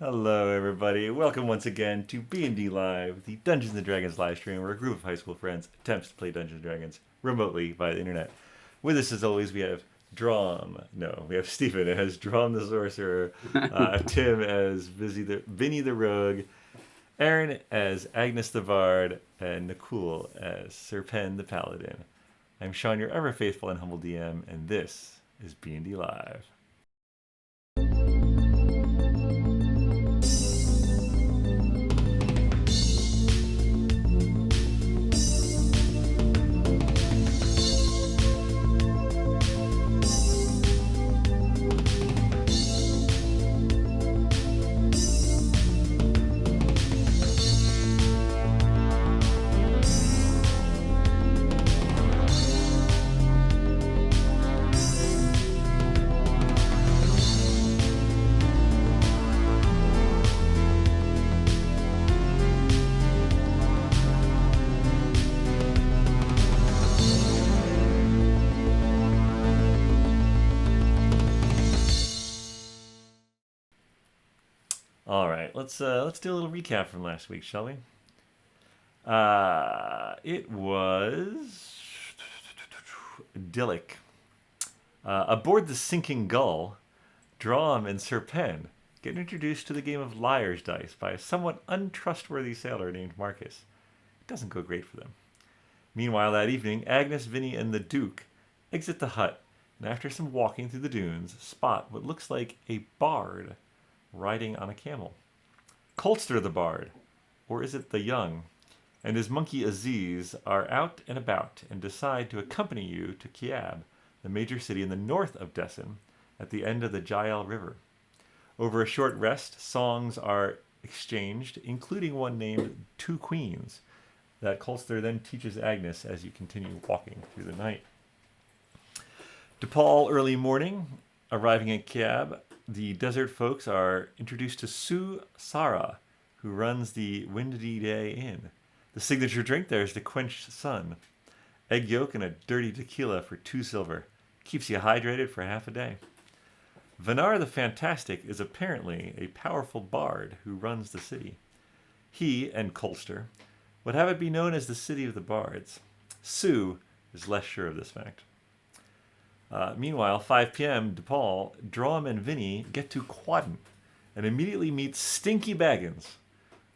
Hello, everybody. Welcome once again to BND Live, the Dungeons and Dragons live stream, where a group of high school friends attempts to play Dungeons and Dragons remotely via the internet. With us, as always, we have Dromm. No, we have Stephen as Dromm the sorcerer, Tim as Vinny the rogue, Erin as Agnes the bard, and Nakul as Sir Pen the paladin. I'm Shawn, your ever faithful and humble DM, and this is BND Live. All right, let's do a little recap from last week, shall we? It was idyllic. Aboard the sinking gull, Dromm and Sir Pen get introduced to the game of liar's dice by a somewhat untrustworthy sailor named Marcus. It doesn't go great for them. Meanwhile, that evening, Agnes, Vinny, and the Duke exit the hut, and after some walking through the dunes, spot what looks like a bard riding on a camel. Colster the bard, or is it the young, and his monkey Aziz are out and about and decide to accompany you to Kiab, the major city in the north of Dessen, at the end of the Jael River. Over a short rest, songs are exchanged, including one named Two Queens, that Colster then teaches Agnes as you continue walking through the night. DePaul early morning, arriving at Kiab, the desert folks are introduced to Sue Sarah, who runs the Windy Day Inn. The signature drink there is the quenched sun. Egg yolk and a dirty tequila for 2 silver. Keeps you hydrated for half a day. Vanar the Fantastic is apparently a powerful bard who runs the city. He and Colster would have it be known as the City of the Bards. Sue is less sure of this fact. Meanwhile, 5 p.m., DePaul, Dromm, and Vinny get to Quaden and immediately meet Stinky Baggins,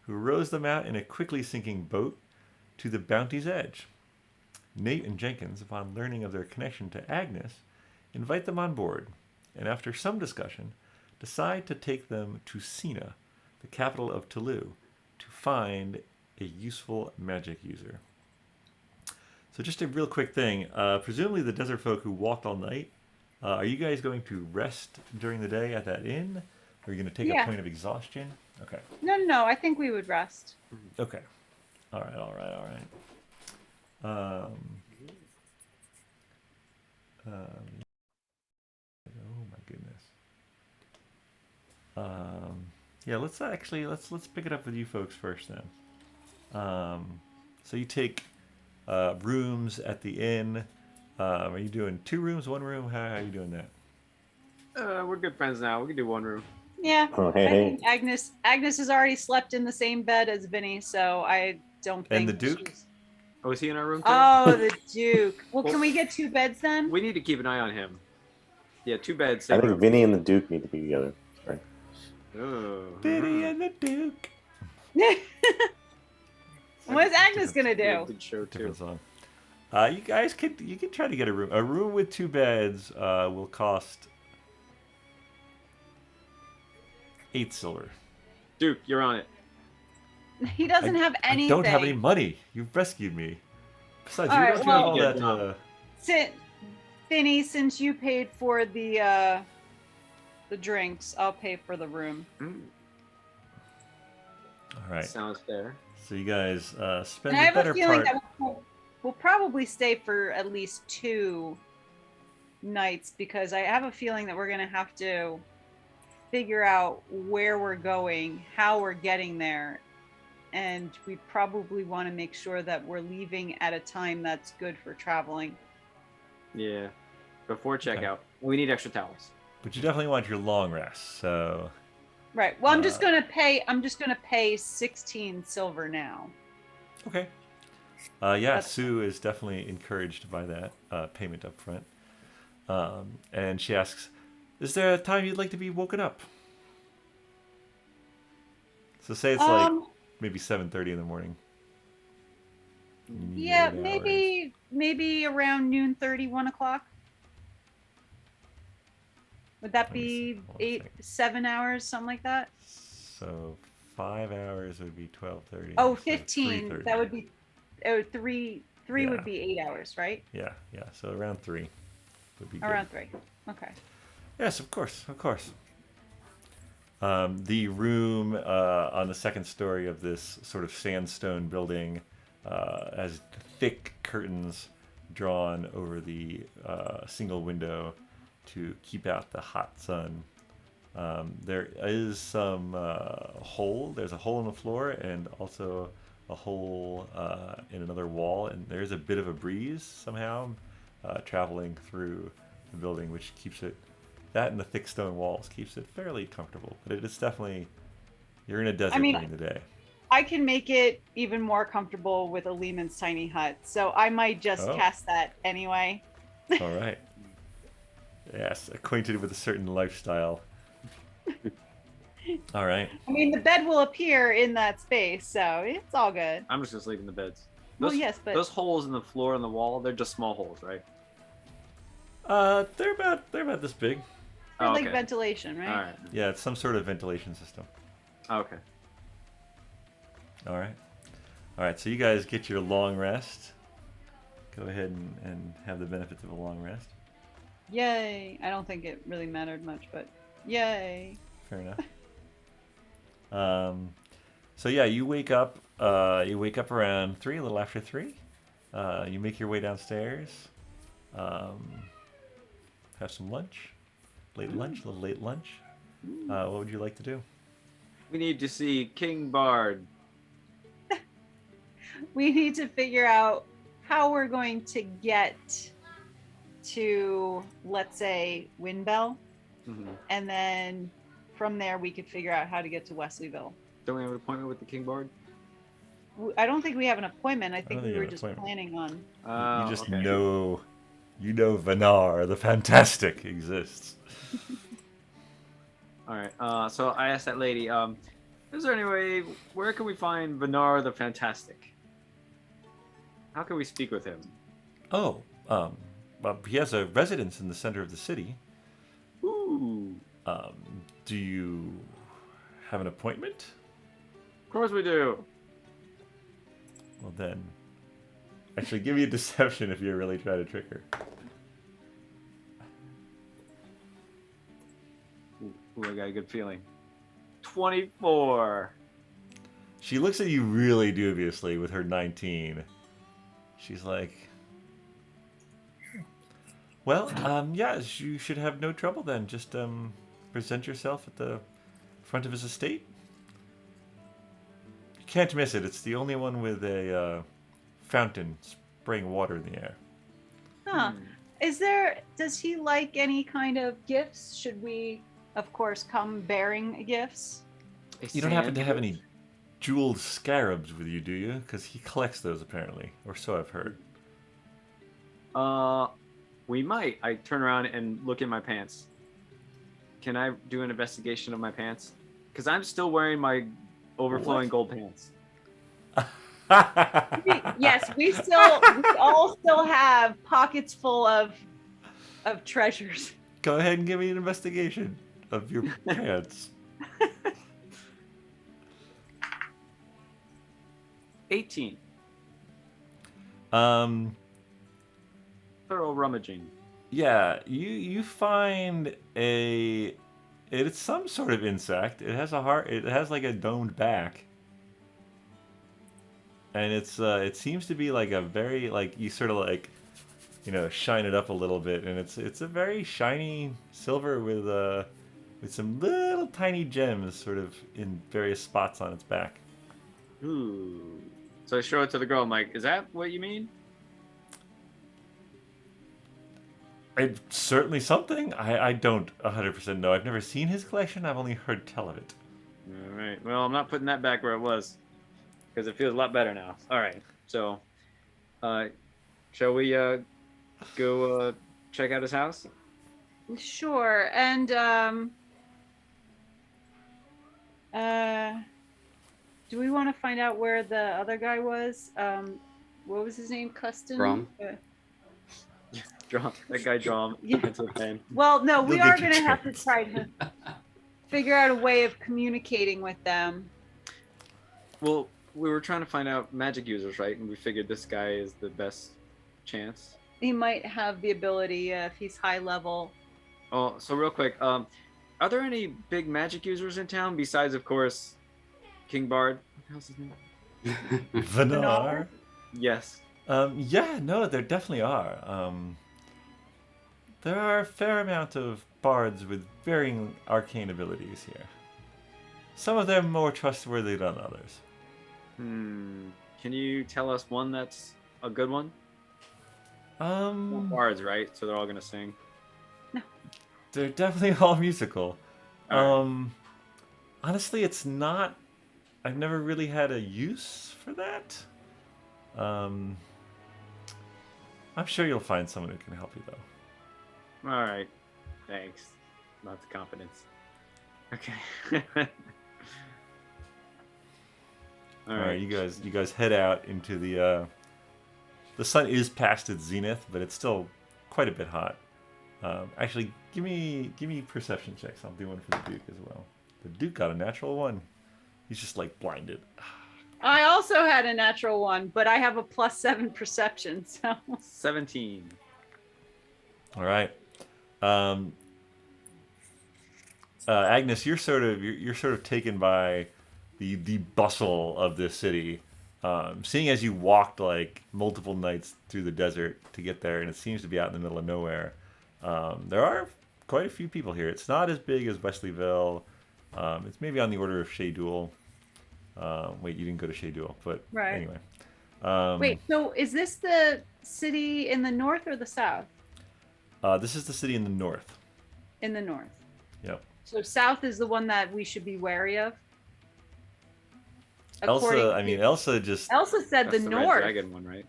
who rows them out in a quickly sinking boat to the Bounty's edge. Nate and Jenkins, upon learning of their connection to Agnes, invite them on board, and after some discussion, decide to take them to Sina, the capital of Tulu, to find a useful magic user. So just a real quick thing. Presumably the desert folk who walked all night, are you guys going to rest during the day at that inn? Or are you going to take a Yeah. point of exhaustion? Okay. No. I think we would rest. Okay. All right. Oh my goodness. Yeah, let's pick it up with you folks first then. So you take rooms at the inn. Are you doing 2 rooms, 1 room? How are you doing that? We're good friends now. We can do 1 room. Yeah. Oh, hey, I hey. think Agnes has already slept in the same bed as Vinny, so I don't think. And the Duke? she's- Oh, is he in our room too? Oh, the Duke. Well, Well- can we get 2 beds then? We need to keep an eye on him. Yeah, 2 beds. I Same think room. Vinny and the Duke need to be together. Sorry. Oh. Vinny and the Duke. What is Agnes gonna Yeah, do? good show too. Different song. You guys can try to get a room. A room with 2 beds will cost 8 silver. Duke, you're on it. He doesn't have anything. I don't have any money. You've rescued me. Besides, All you right, don't well- have all Yeah, that. no. Vinny, since you paid for the drinks, I'll pay for the room. All right. Sounds fair. So you guys spend And I the have better a feeling part. that we'll probably stay for at least 2 nights because I have a feeling that we're gonna have to figure out where we're going, how we're getting there, and we probably want to make sure that we're leaving at a time that's good for traveling. Yeah. Before Okay. checkout, we need extra towels. But you definitely want your long rest. So Right. Well, I'm just gonna pay 16 silver now. Okay. Yeah, That's Sue is definitely encouraged by that payment up front. And she asks, "Is there a time you'd like to be woken up?" So say it's like maybe 7:30 in the morning. You need your Yeah, 8 hours. maybe around noon 30, 1 o'clock. Would that Let me see. be Hold on a second. 7 hours, something like that? So 5 hours would be 12:30. Oh, So 15. 3:30. That would be three Yeah. would be 8 hours, right? Yeah. So around 3 would be Around good. 3. Okay. Yes, of course. The room on the second story of this sort of sandstone building has thick curtains drawn over the single window to keep out the hot sun. There is some hole. There's a hole in the floor and also a hole in another wall, and there's a bit of a breeze somehow traveling through the building, which keeps it. That and the thick stone walls keeps it fairly comfortable. But it is definitely, you're in a desert during the day. I can make it even more comfortable with a Lehman's tiny hut, so I might just cast that anyway. All right. Yes, acquainted with a certain lifestyle. All right. I mean, the bed will appear in that space, so it's all good. I'm just gonna sleep in the beds. Well, yes, but those holes in the floor and the wall, they're just small holes, right? They're about this big. they're Oh, like okay. ventilation, right? All right. Yeah, it's some sort of ventilation system. Okay. All right. So you guys get your long rest. Go ahead and have the benefits of a long rest. Yay! I don't think it really mattered much, but yay! Fair enough. So yeah, you wake up. You wake up around 3, a little after 3. You make your way downstairs. Have some lunch. A little late lunch. What would you like to do? We need to see King Bard. We need to figure out how we're going to get to, let's say, Windbell, and then from there we could figure out how to get to Wesleyville. Don't we have an appointment with the King Bard? I don't think we have an appointment. I don't think think we you were have an just appointment. planning on. You just okay. know Vanar, the fantastic, exists. All right. So I asked that lady, is there any way, where can we find Vanar the Fantastic? How can we speak with him? Oh, well, he has a residence in the center of the city. Ooh. Do you have an appointment? Of course we do. Well then, actually give me a deception if you really try to trick her. Ooh, I got a good feeling. 24. She looks at you really dubiously with her 19. She's like, well, yeah, you should have no trouble then. Just present yourself at the front of his estate. You can't miss it. It's the only one with a fountain spraying water in the air. Huh. Does he like any kind of gifts? Should we, of course, come bearing gifts? You don't happen to have any jeweled scarabs with you, do you? Because he collects those apparently, or so I've heard. We might. I turn around and look in my pants. Can I do an investigation of my pants? Because I'm still wearing my overflowing gold pants. Yes, we all still have pockets full of treasures. Go ahead and give me an investigation of your pants. 18. Thorough rummaging. Yeah, you find it's some sort of insect. It has a heart. It has like a domed back, and it seems to be like a very like you sort of like, shine it up a little bit, and it's a very shiny silver with some little tiny gems sort of in various spots on its back. Ooh. So I show it to the girl. I'm like, is that what you mean? It's certainly something. I don't 100% know. I've never seen his collection. I've only heard tell of it. All right. Well, I'm not putting that back where it was because it feels a lot better now. All right. So, shall we go check out his house? Sure. And do we want to find out where the other guy was? What was his name? Custon? Dromm. Dromm. That guy Dromm. Yeah. That's a pain. Well, no, we You'll are get your going to have to chance. try to figure out a way of communicating with them. Well, we were trying to find out magic users, right? And we figured this guy is the best chance. He might have the ability if he's high level. Oh, so real quick, are there any big magic users in town besides, of course, King Bard? What the hell's his name? Vanar? Yes. Yeah, no, there definitely are. There are a fair amount of bards with varying arcane abilities here. Some of them more trustworthy than others. Can you tell us one that's a good one? Um, Bards, right? So they're all gonna sing. They're definitely all musical. All right. Honestly, it's not. I've never really had a use for that. I'm sure you'll find someone who can help you, though. All right. Thanks. Lots of confidence. Okay. All right, you guys head out into the. The sun is past its zenith, but it's still quite a bit hot. Actually, give me perception checks. I'll do one for the Duke as well. The Duke got a natural 1. He's just like blinded. I also had a natural 1, but I have a +7 perception. So 17. All right, Agnes, you're sort of taken by the bustle of this city. Seeing as you walked like multiple nights through the desert to get there, and it seems to be out in the middle of nowhere. There are quite a few people here. It's not as big as Wesleyville. It's maybe on the order of Shaydul. Wait, you didn't go to Shaydul, but Right. anyway. wait, so is this the city in the north or the south? This is the city in the north. In the north. Yep. So south is the one that we should be wary of. Elsa just. Elsa said That's the the Red north. Dragon one, right?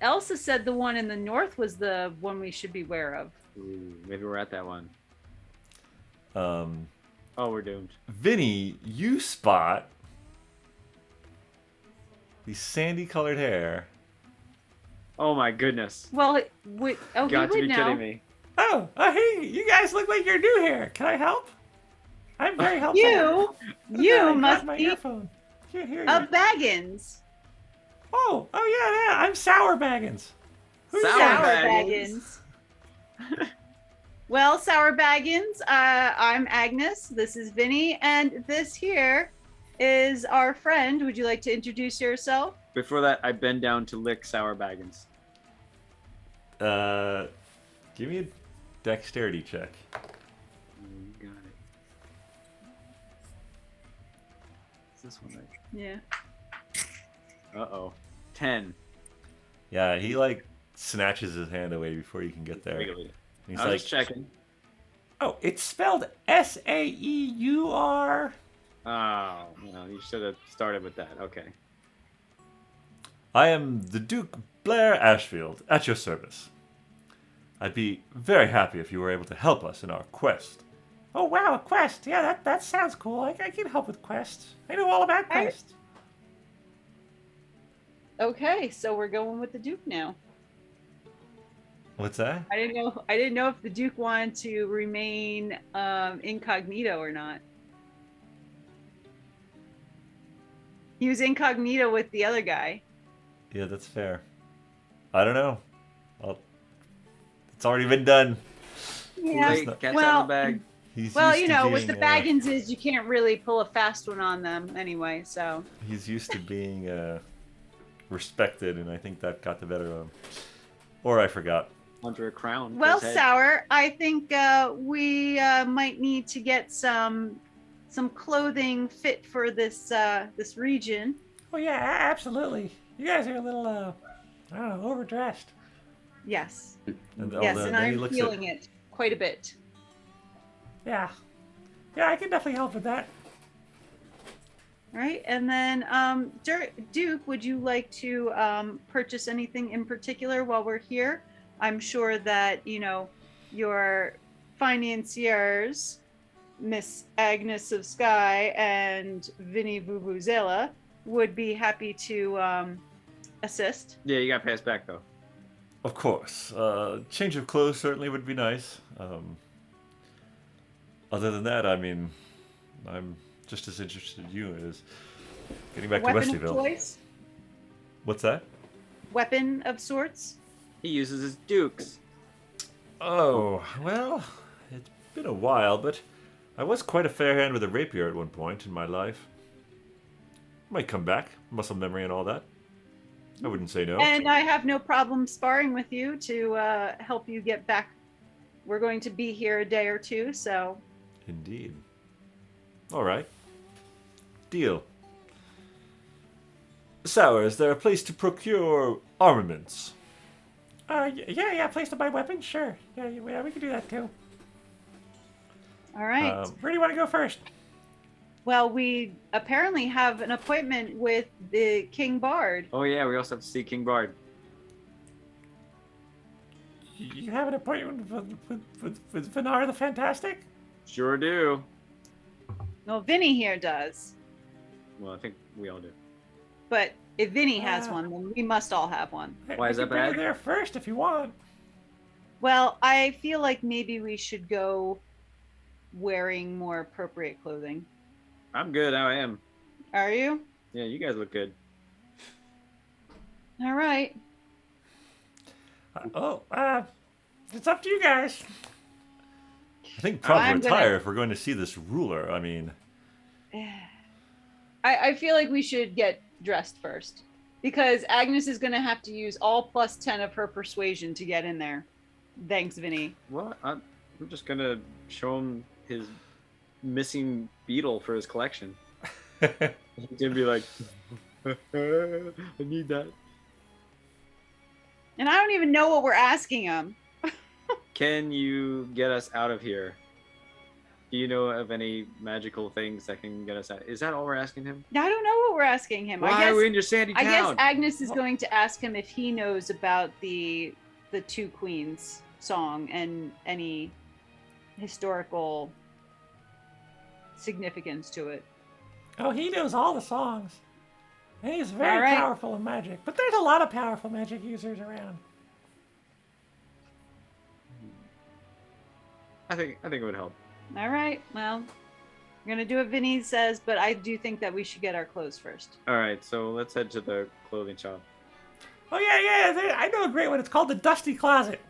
Elsa said the one in the north was the one we should beware of. Ooh, maybe we're at that one. Um, Oh, we're doomed. Vinny, you spot the sandy-colored hair. Oh my goodness. Well, Got he to would be know. kidding me. Oh, hey, you guys look like you're new here. Can I help? I'm very helpful. You must my be earphone. Here. of Baggins. Oh, yeah, I'm Sour Baggins. Who's Sour Sour Baggins. Baggins. Well, Sour Baggins, I'm Agnes. This is Vinny, and this here is our friend. Would you like to introduce yourself? Before that, I bend down to lick Sour Baggins. Give me a dexterity check. Got it. Is this one right? Yeah. Uh-oh. 10. Yeah, he like snatches his hand away before you can get there. Really? He's I like, was checking. oh, it's spelled Saeur. Oh, no, you should have started with that. Okay. I am the Duke Blair Ashfield, at your service. I'd be very happy if you were able to help us in our quest. Oh, wow, a quest. Yeah, that sounds cool. I can help with quests. I know all about quests. Okay, so we're going with the Duke now. What's that? I didn't know if the Duke wanted to remain incognito or not. He was incognito with the other guy. Yeah, that's fair. I don't know. It's already been done. Yeah. Wait, catch out well- of the bag. He's Well, used you to know, with the being, Baggins you can't really pull a fast one on them anyway, so. He's used to being respected, and I think that got the better of him. Or I forgot. Under a crown. for Well, his head. Sour, I think we might need to get some clothing fit for this this region. Oh yeah, absolutely. You guys are a little, I don't know, overdressed. Yes. And, Yes, then and he I'm looks feeling it quite a bit. Yeah, I can definitely help with that. All right, and then Duke, would you like to purchase anything in particular while we're here? I'm sure that your financiers, Miss Agnes of Skye and Vinny Vuvuzela, would be happy to assist. Yeah, you got to pass back though. Of course. Change of clothes certainly would be nice. Other than that, I mean, I'm just as interested in you as getting back to Weapon Westyville. of choice? What's that? Weapon of sorts? He uses his dukes. Oh, well, it's been a while, but I was quite a fair hand with a rapier at one point in my life. Might come back, muscle memory and all that. I wouldn't say no. And I have no problem sparring with you to help you get back. We're going to be here a day or two, so. Indeed. All right. Deal. Sour, is there a place to procure armaments? Yeah, place to buy weapons, sure. Yeah, we can do that too. All right. Where do you want to go first? Well, we apparently have an appointment with the King Bard. Oh yeah, we also have to see King Bard. You have an appointment with Vanar the Fantastic? Sure do. Well, Vinny here does. Well, I think we all do. But if Vinny has one, then we must all have one. Why is that bring bad? you there first if you want. Well, I feel like maybe we should go wearing more appropriate clothing. I'm good how I am. Are you? Yeah, you guys look good. All right. It's up to you guys. I think proper I'm gonna- attire if we're going to see this ruler. I mean, I feel like we should get dressed first. Because Agnes is going to have to use all +10 of her persuasion to get in there. Thanks, Vinny. Well, I'm just gonna show him his missing beetle for his collection. He's gonna be like, I need that. And I don't even know what we're asking him. Can you get us out of here? Do you know of any magical things that can get us out? Is that all we're asking him? I don't know what we're asking him. Why I guess, are we in your sandy I guess town? Agnes is going to ask him if he knows about the Two Queens song and any historical significance to it. Oh, he knows all the songs. And he's very All right. powerful in magic. But there's a lot of powerful magic users around. I think it would help. All right. Well, we're going to do what Vinny says, but I do think that we should get our clothes first. All right, so let's head to the clothing shop. Oh, yeah. I know a great one. It's called the Dusty Closet.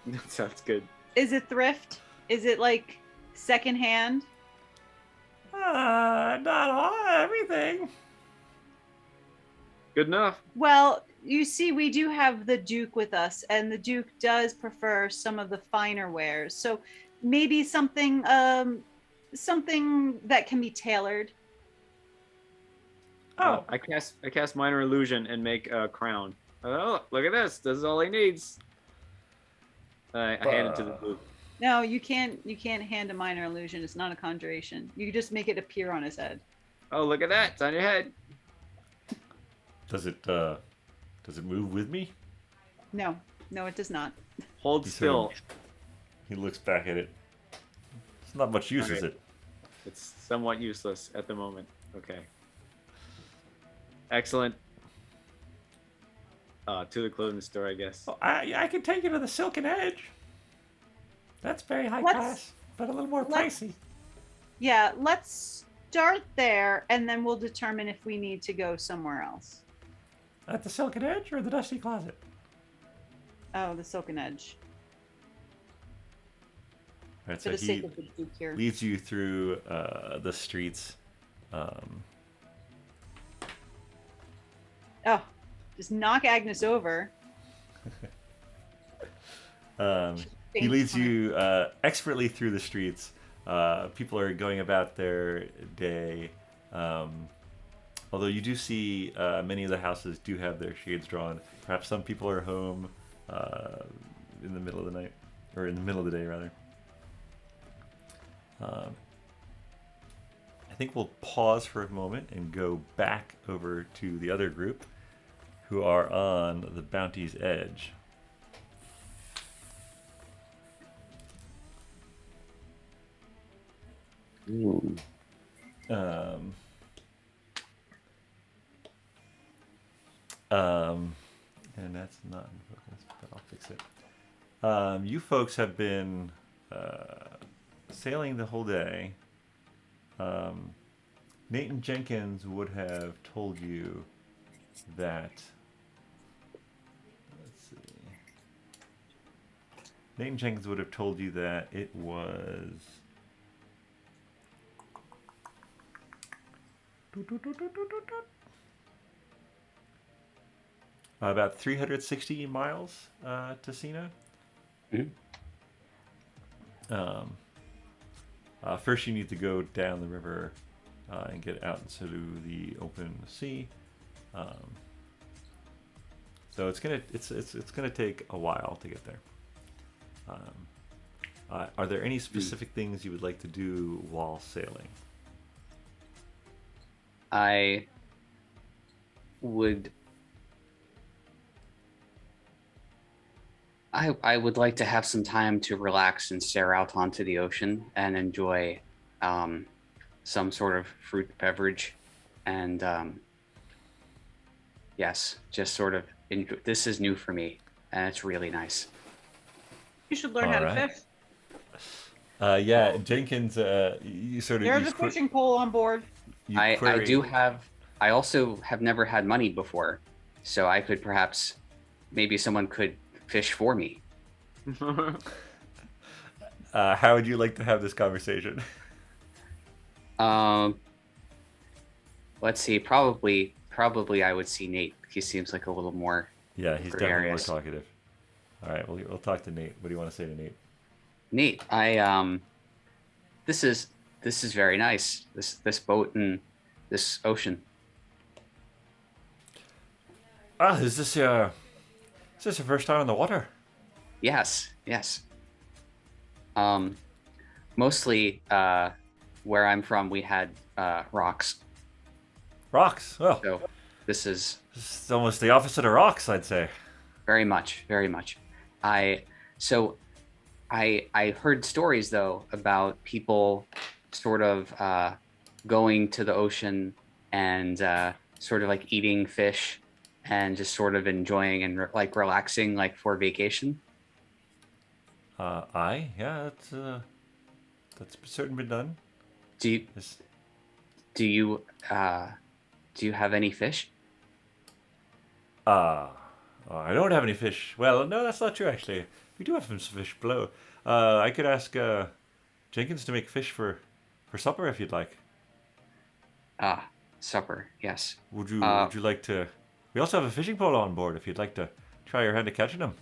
That sounds good. Is it thrift? Is it like secondhand? Not all, everything. Good enough. Well, you see, we do have the Duke with us, and the Duke does prefer some of the finer wares. So maybe something that can be tailored. Oh, I cast minor illusion and make a crown. Oh, look at this! This is all he needs. I hand it to the Duke. No, you can't hand a minor illusion. It's not a conjuration. You just make it appear on his head. Oh, look at that! It's on your head. does it move with me? No, it does not. Hold He's still. He looks back at it. It's not much use, is Okay. it? It's somewhat useless at the moment. Okay. Excellent. To the clothing store, I guess. well, I can take you to the Silken Edge. That's very high Let's- class, but a little more let's- pricey. Yeah, let's start there, and then we'll determine if we need to go somewhere else. At the Silken Edge or the Dusty Closet? Oh, the Silken Edge. All right, For so the sake he of the Duke here. leads you through the streets. Oh, just knock Agnes over. He Thanks, leads Connor. you expertly through the streets. People are going about their day. Although you do see many of the houses do have their shades drawn. Perhaps some people are home in the middle of the night, or in the middle of the day rather. I think we'll pause for a moment and go back over to the other group who are on the bounty's edge. Ooh. And that's not in focus, but I'll fix it. You folks have been sailing the whole day. Nate and Jenkins would have told you that. Let's see. Nate and Jenkins would have told you that it was. About 360 miles to Cena. Mhm. First, you need to go down the river and get out into the open sea. So it's gonna take a while to get there. Are there any specific things you would like to do while sailing? I would like to have some time to relax and stare out onto the ocean and enjoy some sort of fruit beverage, and yes, just sort of enjoy. This is new for me, and it's really nice. You should learn how to Alright. fish. Yeah, Jenkins, you sort of There's a fishing pole on board. I also have never had money before, so I could perhaps, maybe someone could fish for me. How would you like to have this conversation? Let's see. Probably I would see Nate. He seems like a little more. Yeah, he's definitely more gregarious. talkative. All right, we'll talk to Nate. What do you want to say to Nate? Nate, this is very nice. This boat and this ocean. Is this your first time on the water? Yes. Mostly where I'm from, we had rocks. Rocks. Well, So this is it's almost the opposite of rocks, I'd say. very much. I heard stories though about people sort of going to the ocean and sort of like eating fish and just sort of enjoying and like relaxing, like for vacation. Yeah, that's certainly been done. Do you This- do you have any fish? I don't have any fish. Well, no, that's not true actually. We do have some fish below. I could ask Jenkins to make fish for supper if you'd like. Supper. Yes. Would you like to? We also have a fishing pole on board if you'd like to try your hand at catching them.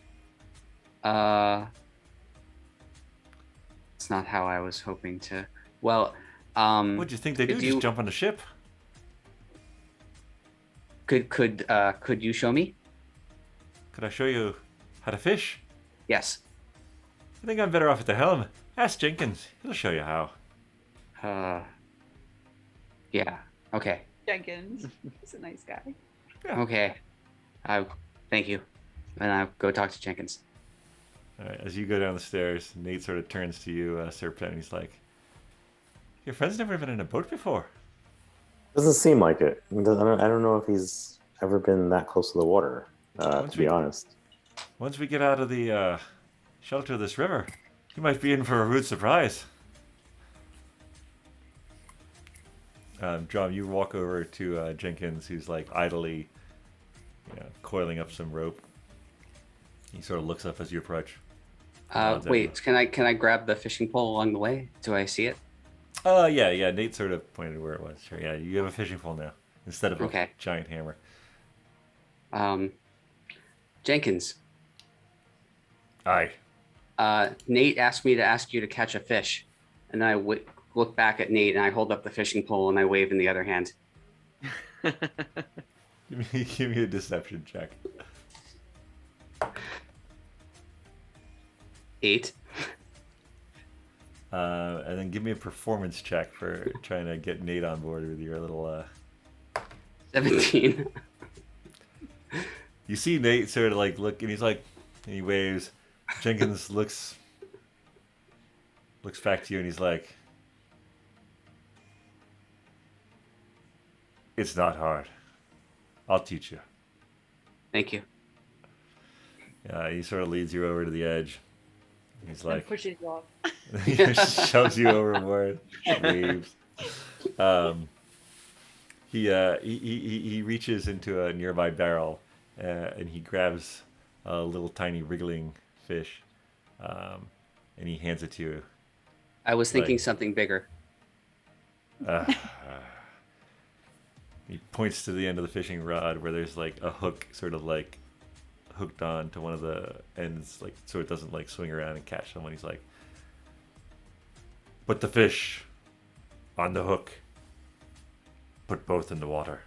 It's not how I was hoping to. Well, What do you think they do? could Just you- jump on the ship? could you show me? Could I show you how to fish? Yes. I think I'm better off at the helm. Ask Jenkins. He'll show you how. Yeah. Okay. Jenkins. He's a nice guy. Okay. Thank you. And I'll go talk to Jenkins. All right, as you go down the stairs, Nate sort of turns to you, Sir Pen, and he's like, "Your friend's never been in a boat before." Doesn't seem like it. I don't know if he's ever been that close to the water, to Once be we- honest. Once we get out of the shelter of this river, you might be in for a rude surprise. Dromm, you walk over to Jenkins, who's like idly, coiling up some rope. He sort of looks up as you approach. Nods at Wait. Can I grab the fishing pole along the way? Do I see it? Yeah. Nate sort of pointed where it was. Sure, yeah, you have a fishing pole now instead of a Okay. giant hammer. Jenkins. Aye. Nate asked me to ask you to catch a fish, and I look back at Nate and I hold up the fishing pole and I wave in the other hand. Give me a deception check. 8. And then give me a performance check for trying to get Nate on board with your little. 17. You see Nate sort of like look, and he's like, and he waves. Jenkins looks back to you, and he's like, "It's not hard. I'll teach you." Thank you. He sort of leads you over to the edge. He's And like, pushes you off. he shoves you overboard, waves. He reaches into a nearby barrel, and he grabs a little tiny wriggling fish, and he hands it to you. I was thinking Like- something bigger. He points to the end of the fishing rod where there's like a hook, sort of like hooked on to one of the ends, like so it doesn't like swing around and catch someone. He's like, "Put the fish on the hook. Put both in the water."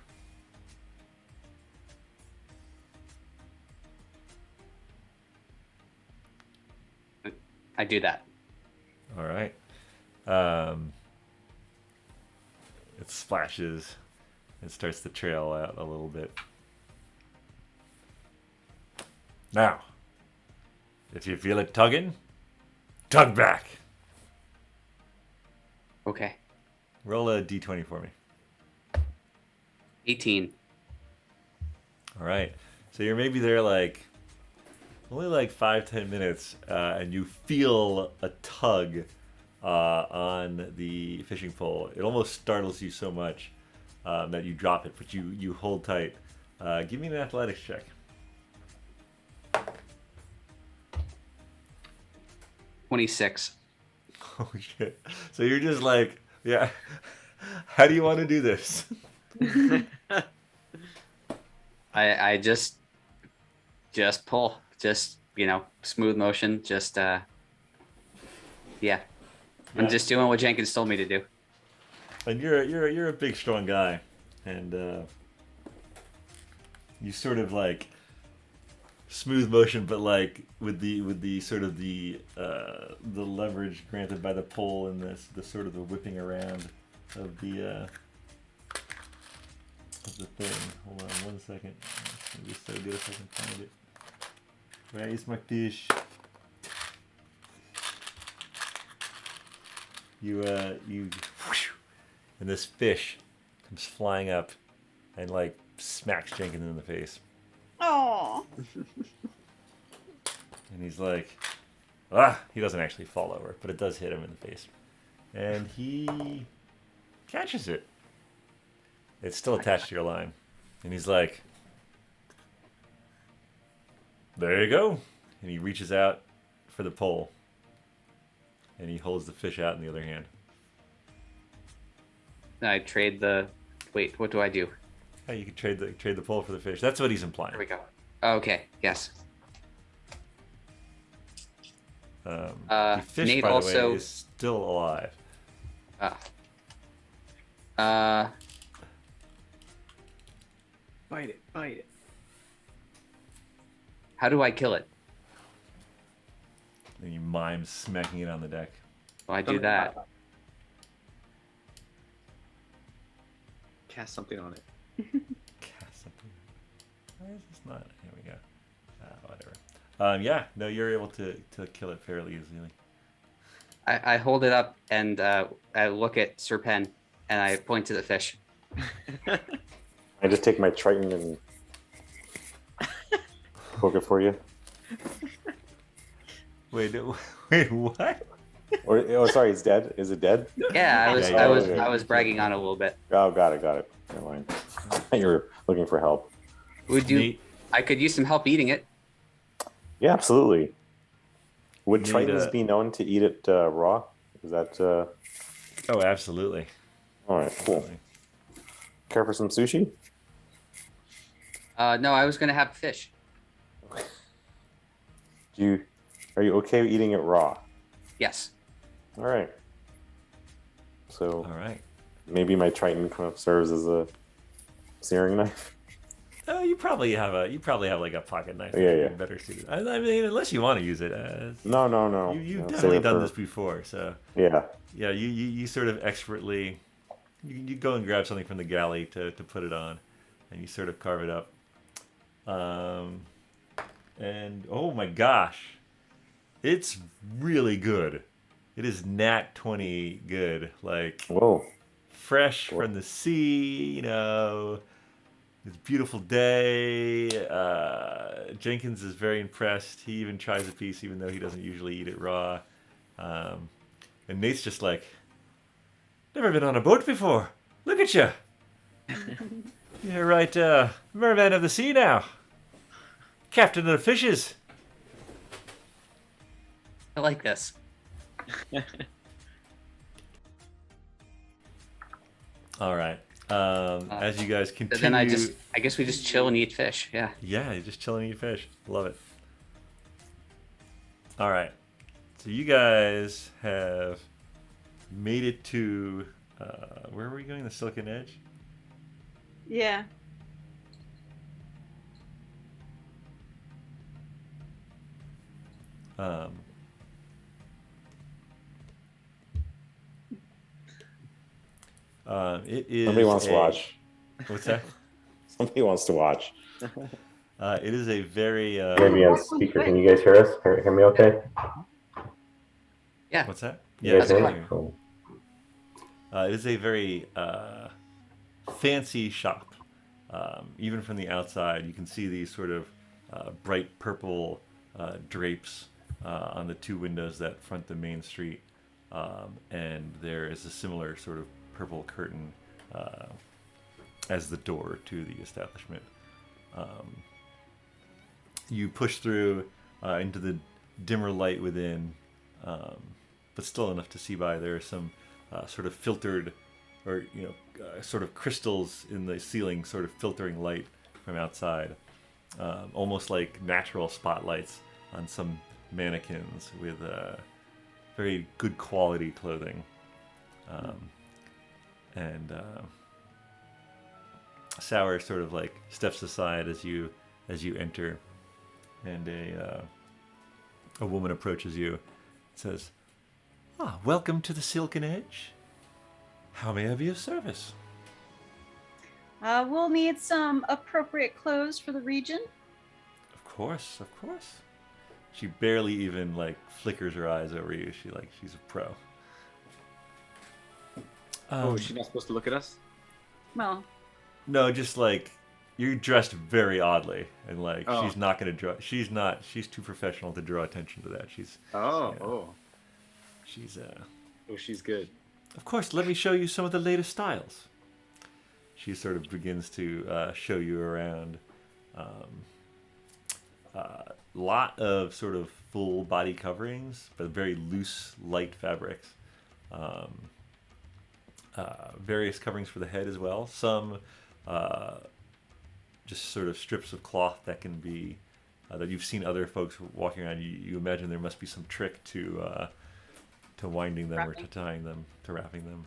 I do that. All right. It splashes. It starts to trail out a little bit. Now, if you feel it tugging, tug back. Okay. Roll a d20 for me. 18. All right. So you're maybe there like only like 5-10 minutes, and you feel a tug on the fishing pole. It almost startles you so much that you drop it, but you hold tight. Give me an athletics check. 26. Oh shit! So you're just like, yeah. How do you want to do this? I just pull. Just, smooth motion. Just, yeah. I'm just doing what Jenkins told me to do. And you're a big, strong guy, and you sort of like smooth motion, but like with the sort of the leverage granted by the pole and the sort of the whipping around of the thing. Hold on 1 second. It's gonna be so good if I can find it. Where is my fish? You and this fish comes flying up and like smacks Jenkins in the face. Oh. And he's like, he doesn't actually fall over, but it does hit him in the face. And he catches it. It's still attached to your line. And he's like, there you go. And he reaches out for the pole. And he holds the fish out in the other hand. I trade the. Wait, what do I do? Yeah, you can trade the pole for the fish. That's what he's implying. There we go. Okay, yes. The fish, Nate by the also- way, is still alive. Bite it. How do I kill it? And he mimes smacking it on the deck. Well, I do that. Cast something on it. Cast something. Why is this not? Here we go. Whatever. Yeah, no, you're able to kill it fairly easily. I hold it up and I look at Sir Pen and I point to the fish. I just take my triton and poke it for you. Wait, what? Or oh, sorry, it's dead. Is it dead? Yeah, Yeah, I was bragging on it a little bit. Oh, got it. Never mind. You were looking for help. Would you? Nate, I could use some help eating it. Yeah, absolutely. Would Need tritons a- be known to eat it raw? Is that oh, absolutely. all right? Cool. Care for some sushi? No, I was gonna have fish. Are you okay with eating it raw? Yes. All right. So All right. maybe my triton kind of serves as a searing knife. You probably have like a pocket knife. Yeah, that's yeah. Better suited. I mean, unless you want to use it. No. You've Save definitely it done for- this before, so Yeah. yeah. You sort of expertly. You go and grab something from the galley to put it on, and you sort of carve it up. And oh my gosh, it's really good. It is nat 20 good, like Whoa. fresh Cool. from the sea. It's a beautiful day. Jenkins is very impressed. He even tries a piece, even though he doesn't usually eat it raw. And Nate's just like, never been on a boat before. Look at you. You're right, merman of the sea now. Captain of the fishes. I like this. All right. As you guys But continue, then I guess we just chill and eat fish. Yeah. yeah, you're just chilling and eat fish. Love it. All right. So you guys have made it to where were we going? The Silken Edge. Yeah. Um, it is. Somebody wants to watch. What's that? Somebody wants to watch. It is a very. Maybe on speaker. Can you guys hear us? Hear me okay? Yeah. What's that? You guys I hear can me? hear you. Cool. It is a very fancy shop. Even from the outside, you can see these sort of bright purple drapes on the two windows that front the main street. And there is a similar sort of purple curtain as the door to the establishment. You push through into the dimmer light within, but still enough to see by. There are some sort of filtered, or sort of crystals in the ceiling, sort of filtering light from outside, almost like natural spotlights on some mannequins with very good quality clothing. And Sour sort of like steps aside as you enter, and a woman approaches you, and says, "Ah, welcome to the Silken Edge. How may I be of service?" We'll need some appropriate clothes for the region. Of course. She barely even like flickers her eyes over you. She's a pro. Oh, is she not supposed to look at us? Well, No, just like you're dressed very oddly, and like Oh. she's not gonna draw. She's too professional to draw attention to that. She's Oh, Yeah. oh, she's oh, she's good. Of course, let me show you some of the latest styles. She sort of begins to show you around. Lot of sort of full body coverings, but very loose, light fabrics. Various coverings for the head as well. Some just sort of strips of cloth that can be that you've seen other folks walking around. You imagine there must be some trick to winding them or to tying them, to wrapping them.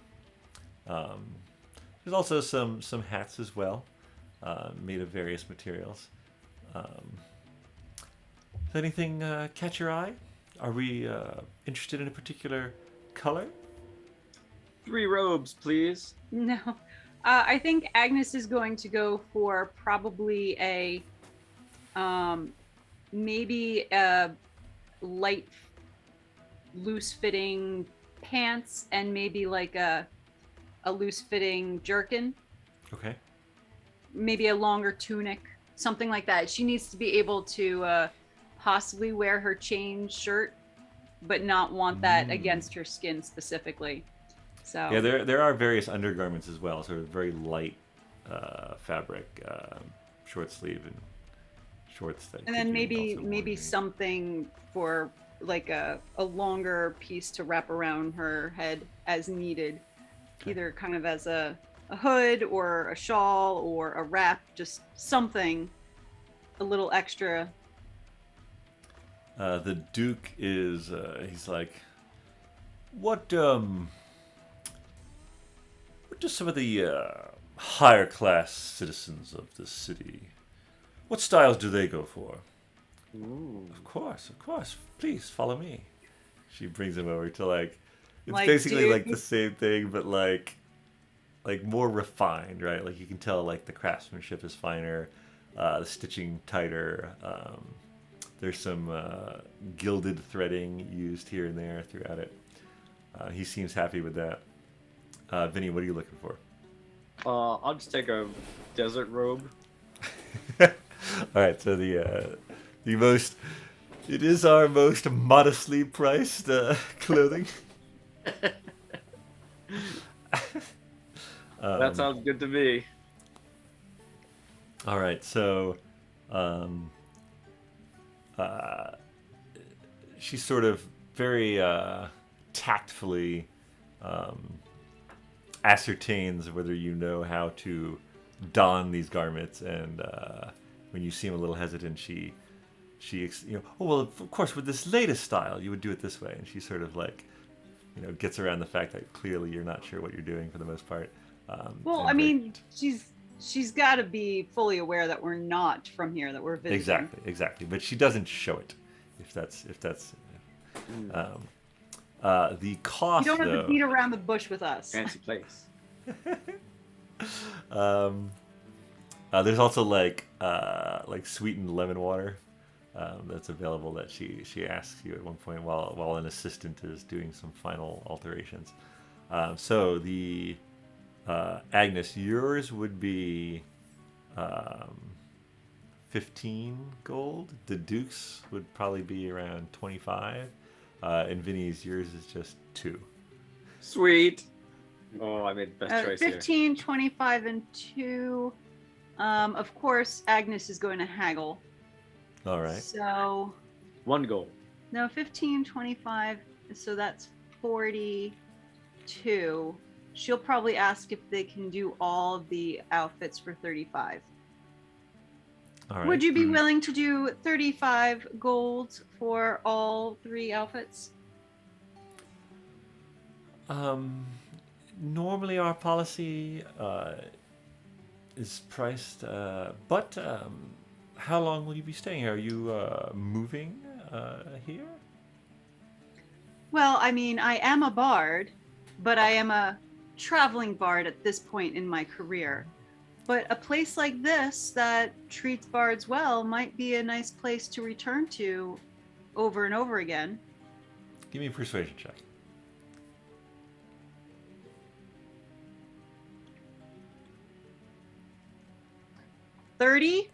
There's also some hats as well, made of various materials. Does anything catch your eye? Are we interested in a particular color? 3 robes, please. no. I think Agnes is going to go for probably a maybe a light, loose-fitting pants and maybe like a loose-fitting jerkin, Okay. maybe a longer tunic, something like that. She needs to be able to possibly wear her chain shirt, but not want that against her skin specifically. So Yeah, there are various undergarments as well, sort of very light fabric, short sleeve and shorts. That and then could be maybe also worn maybe in- something for like a longer piece to wrap around her head as needed, either kind of as a hood or a shawl or a wrap, just something a little extra. The Duke is he's like, what do some of the higher class citizens of the city What styles do they go for? Ooh. Of course. Please follow me. She brings him over to like, it's Like, basically dude. like the same thing, but like more refined, right? Like you can tell like the craftsmanship is finer, the stitching tighter. There's some gilded threading used here and there throughout it. He seems happy with that. Vinny, what are you looking for? I'll just take a desert robe. All right, so it is our most modestly priced clothing. That sounds good to me. All right, so she sort of very tactfully ascertains whether you know how to don these garments, and when you seem a little hesitant, she oh well, of course with this latest style you would do it this way, and she sort of like gets around the fact that clearly you're not sure what you're doing for the most part. Well, and I very- mean, she's got to be fully aware that we're not from here, that we're visiting. exactly, but she doesn't show it. If that's the cost. You don't have though, to beat around the bush with us. Fancy place. There's also like sweetened lemon water that's available that she asks you at one point while an assistant is doing some final alterations. So the Agnes, yours would be 15 gold. The Duke's would probably be around 25. And Vinny's, yours is just 2. Sweet. Oh, I made the best choice 15, 25, and 2. Of course, Agnes is going to haggle. All right. So, here. 1 gold. no, 15, 25. So that's 42. She'll probably ask if they can do all of the outfits for 35. All right. Would you be willing to do 35 gold for all 3 outfits? Normally our policy is priced, but how long will you be staying here? Are you moving here? Well, I mean, I am a bard, but I am a traveling bard at this point in my career. But a place like this that treats bards well might be a nice place to return to over and over again. Give me a persuasion check. $30?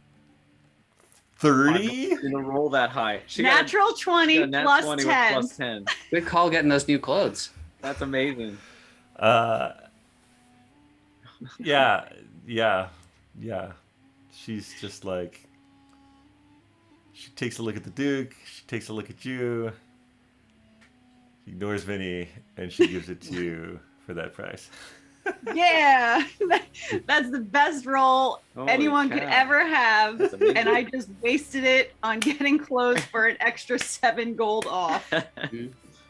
30? Gonna roll that high. She got Natural a 20 nat plus 20 with 10. plus 10. Good call getting those new clothes. That's amazing. Yeah. She's just like, she takes a look at the Duke, she takes a look at you, she ignores Vinny, and she gives it to you for that price. Yeah, that's the best roll Holy anyone could cow. ever have. That's amazing. And I just wasted it on getting clothes for an extra 7 gold off.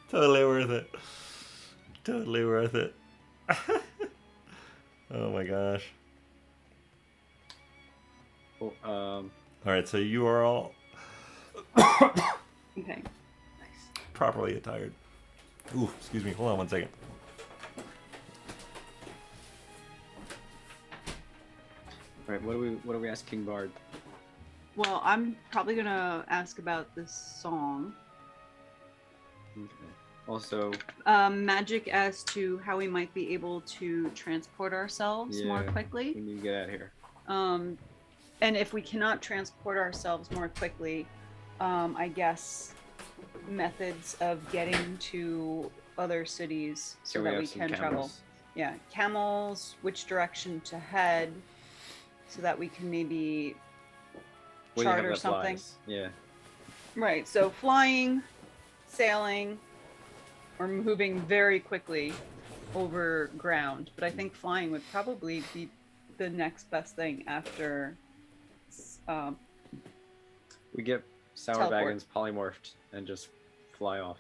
Totally worth it. Totally worth it. Oh my gosh. Well, All right, so you are all Okay. properly attired. Ooh, excuse me. Hold on one second. right. What are we asking Bard? Well, I'm probably gonna ask about this song. Okay. Also, Magic as to how we might be able to transport ourselves more Yeah. quickly. we need to get out of here. And if we cannot transport ourselves more quickly, I guess methods of getting to other cities so we that have we some can travel. camels? Yeah, camels, which direction to head, so that we can maybe What do you have charter that something. flies? Yeah. Right, so flying, sailing, or moving very quickly over ground. But I think flying would probably be the next best thing after We get sour Teleport. wagons polymorphed and just fly off.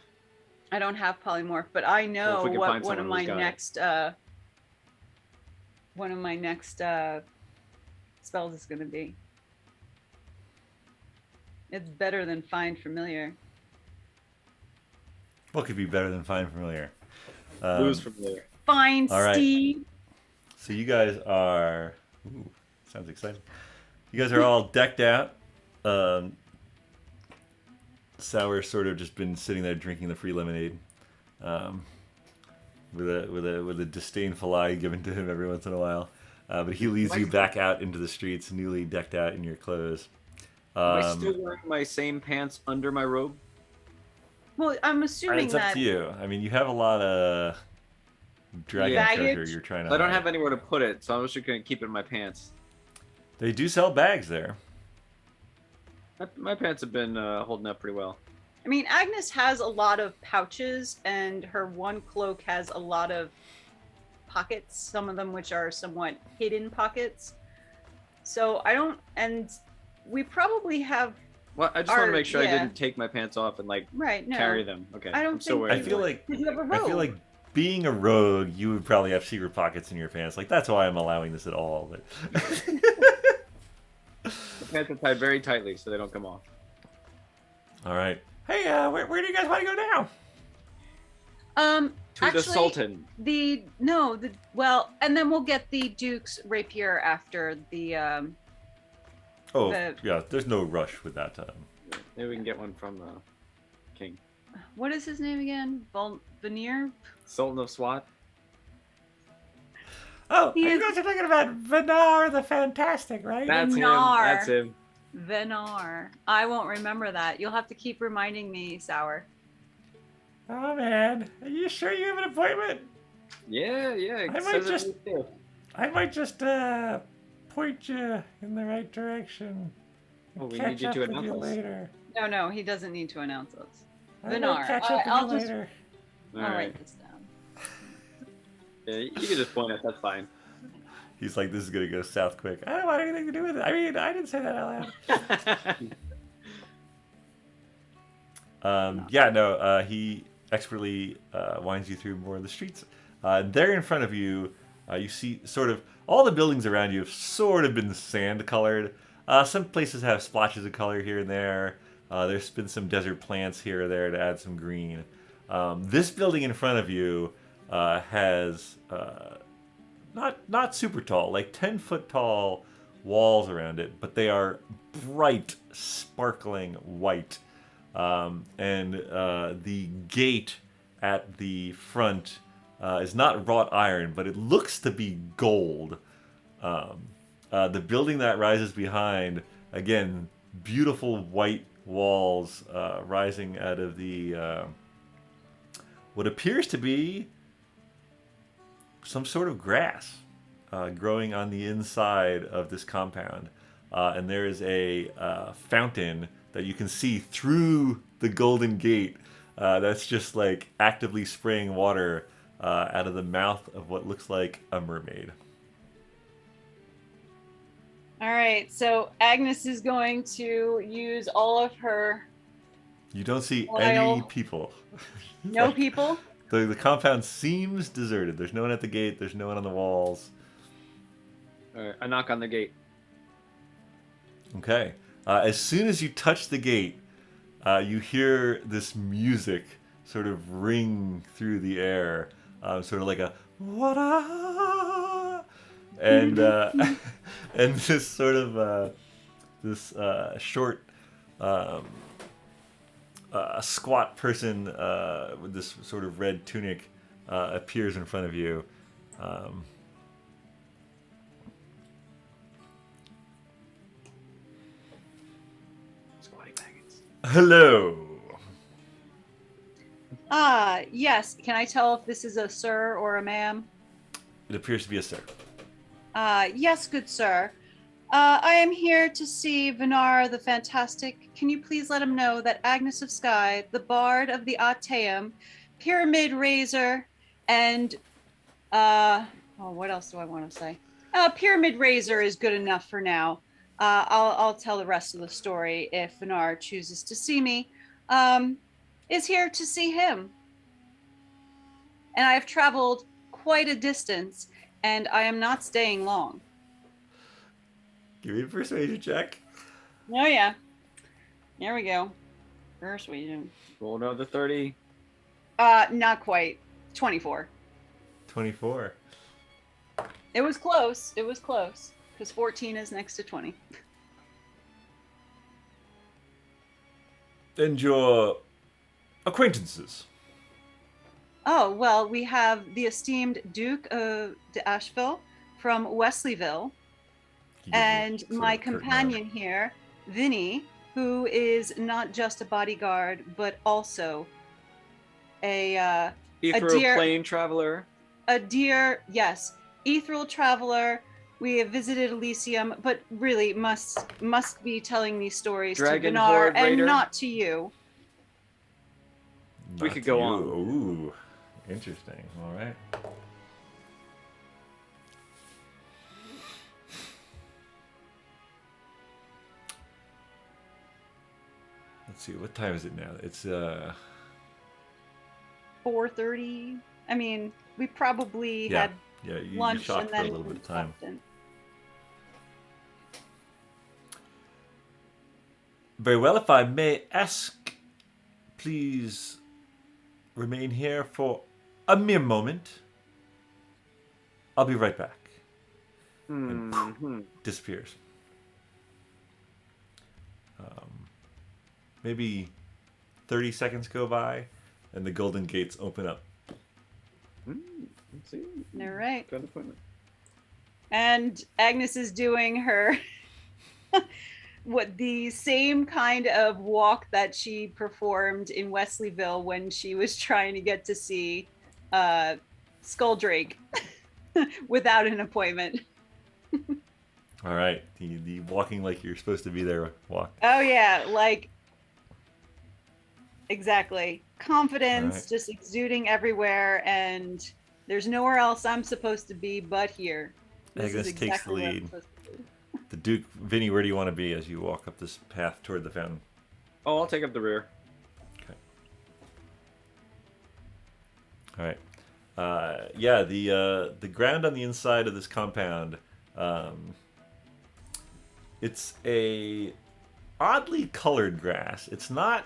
I don't have polymorph, but I know we can what find one of someone my who's got it. next spells is going to be. It's better than find familiar. What could be better than find familiar? Lose familiar. Find all right. Steve. So you guys are. Ooh, sounds exciting. You guys are all decked out. Sour's sort of just been sitting there drinking the free lemonade, with a disdainful eye given to him every once in a while. But he leads you back out into the streets, newly decked out in your clothes. Am I still wearing my same pants under my robe? Well, I'm assuming It's up that to you. I mean, you have a lot of dragon Baggage? treasure you're trying to I don't hide. have anywhere to put it, so I'm just gonna keep it in my pants. They do sell bags there. My pants have been holding up pretty well. I mean, Agnes has a lot of pouches, and her one cloak has a lot of pockets, some of them which are somewhat hidden pockets. So I don't, and we probably have, Well, I just want Or- to make sure I yeah. didn't take my pants off and like right, no. carry them. Okay, I don't I'm still think- wearing I feel them. like Did you have a I robe? feel like being a rogue, you would probably have secret pockets in your pants. Like that's why I'm allowing this at all. But The pants are tied very tightly so they don't come off. all right. Hey, where do you guys want to go now? To Actually, the Sultan. well, and then we'll get the Duke's rapier after the, Oh The- yeah, there's no rush with that. Maybe we can get one from the king. what is his name again? Veneer? Sultan of SWAT. Oh, He you is- guys are talking about Vanar the Fantastic, right? That's him. Vanar. That's him. Venar. I won't remember that. You'll have to keep reminding me, Sour. Oh man, are you sure you have an appointment? Yeah. It I might says it just- right there. I might just point you in the right direction. Oh, we Catch need you up to with announce you us. later. No, he doesn't need to announce us. I might Vanar, catch up with I'll you just- later. All I'll right. write this down. Yeah, you can just point us. That's fine. He's like, this is gonna go south quick. I don't want anything to do with it. I mean, I didn't say that out loud. He expertly winds you through more of the streets. There in front of you, you see sort of all the buildings around you have sort of been sand colored. Some places have splotches of color here and there. There's been some desert plants here or there to add some green. This building in front of you has not super tall, like 10-foot tall walls around it, but they are bright, sparkling white. And the gate at the front is not wrought iron, but it looks to be gold. The building that rises behind, again, beautiful white walls rising out of the what appears to be some sort of grass growing on the inside of this compound. And there is a fountain that you can see through the golden gate that's just like actively spraying water out of the mouth of what looks like a mermaid. All right, so Agnes is going to use all of her You don't see Oil. any people. no people. The compound seems deserted. There's no one at the gate. There's no one on the walls. All right, I knock on the gate. Okay. As soon as you touch the gate, you hear this music sort of ring through the air, sort of like a "Wada!" and and this sort of this short, squat person with this sort of red tunic appears in front of you. Squatty baggins. Hello. Yes. Can I tell if this is a sir or a ma'am? It appears to be a sir. Yes, good sir. I am here to see Vanar the Fantastic. Can you please let him know that Agnes of Skye, the Bard of the Ateum, Pyramid Raiser, and what else do I want to say? Pyramid Raiser is good enough for now. I'll tell the rest of the story if Vanar chooses to see me. Is here to see him. And I have traveled quite a distance, and I am not staying long. Give me a persuasion check. Oh, yeah. There we go. Persuasion. Roll another 30. Not quite. 24. 24. It was close. It was close. Because 14 is next to 20. And your acquaintances. Oh, well, we have the esteemed Duke of de Asheville from Wesleyville. He gives you And sort of my a curt nod. companion here, Vinny, who is not just a bodyguard, but also a Ethereal deer- plane traveler. yes, ethereal traveler. We have visited Elysium, but really must be telling these stories Dragon to Vanar Horde and Raider. not to you. We Not could to go you. on. Ooh, interesting. All right. Let's see. What time is it now? It's 4:30. I mean, we probably yeah, had yeah. You lunch shot and for a then little bit of time. slept in. Very well. If I may ask, please remain here for a mere moment. I'll be right back. Mhm. Disappears. Maybe 30 seconds go by, and the golden gates open up. Let's see. All right. Got an appointment. And Agnes is doing her the same kind of walk that she performed in Wesleyville when she was trying to get to see Skulldrake without an appointment. All right, the walking like you're supposed to be there walk. Oh yeah, like exactly. Confidence All right. just exuding everywhere, and there's nowhere else I'm supposed to be but here. This Agnes is takes the exactly where I'm lead. supposed to be. The Duke, Vinny, where do you want to be as you walk up this path toward the fountain? Oh, I'll take up the rear. Okay. All right. Yeah, the ground on the inside of this compound, it's a oddly colored grass. It's not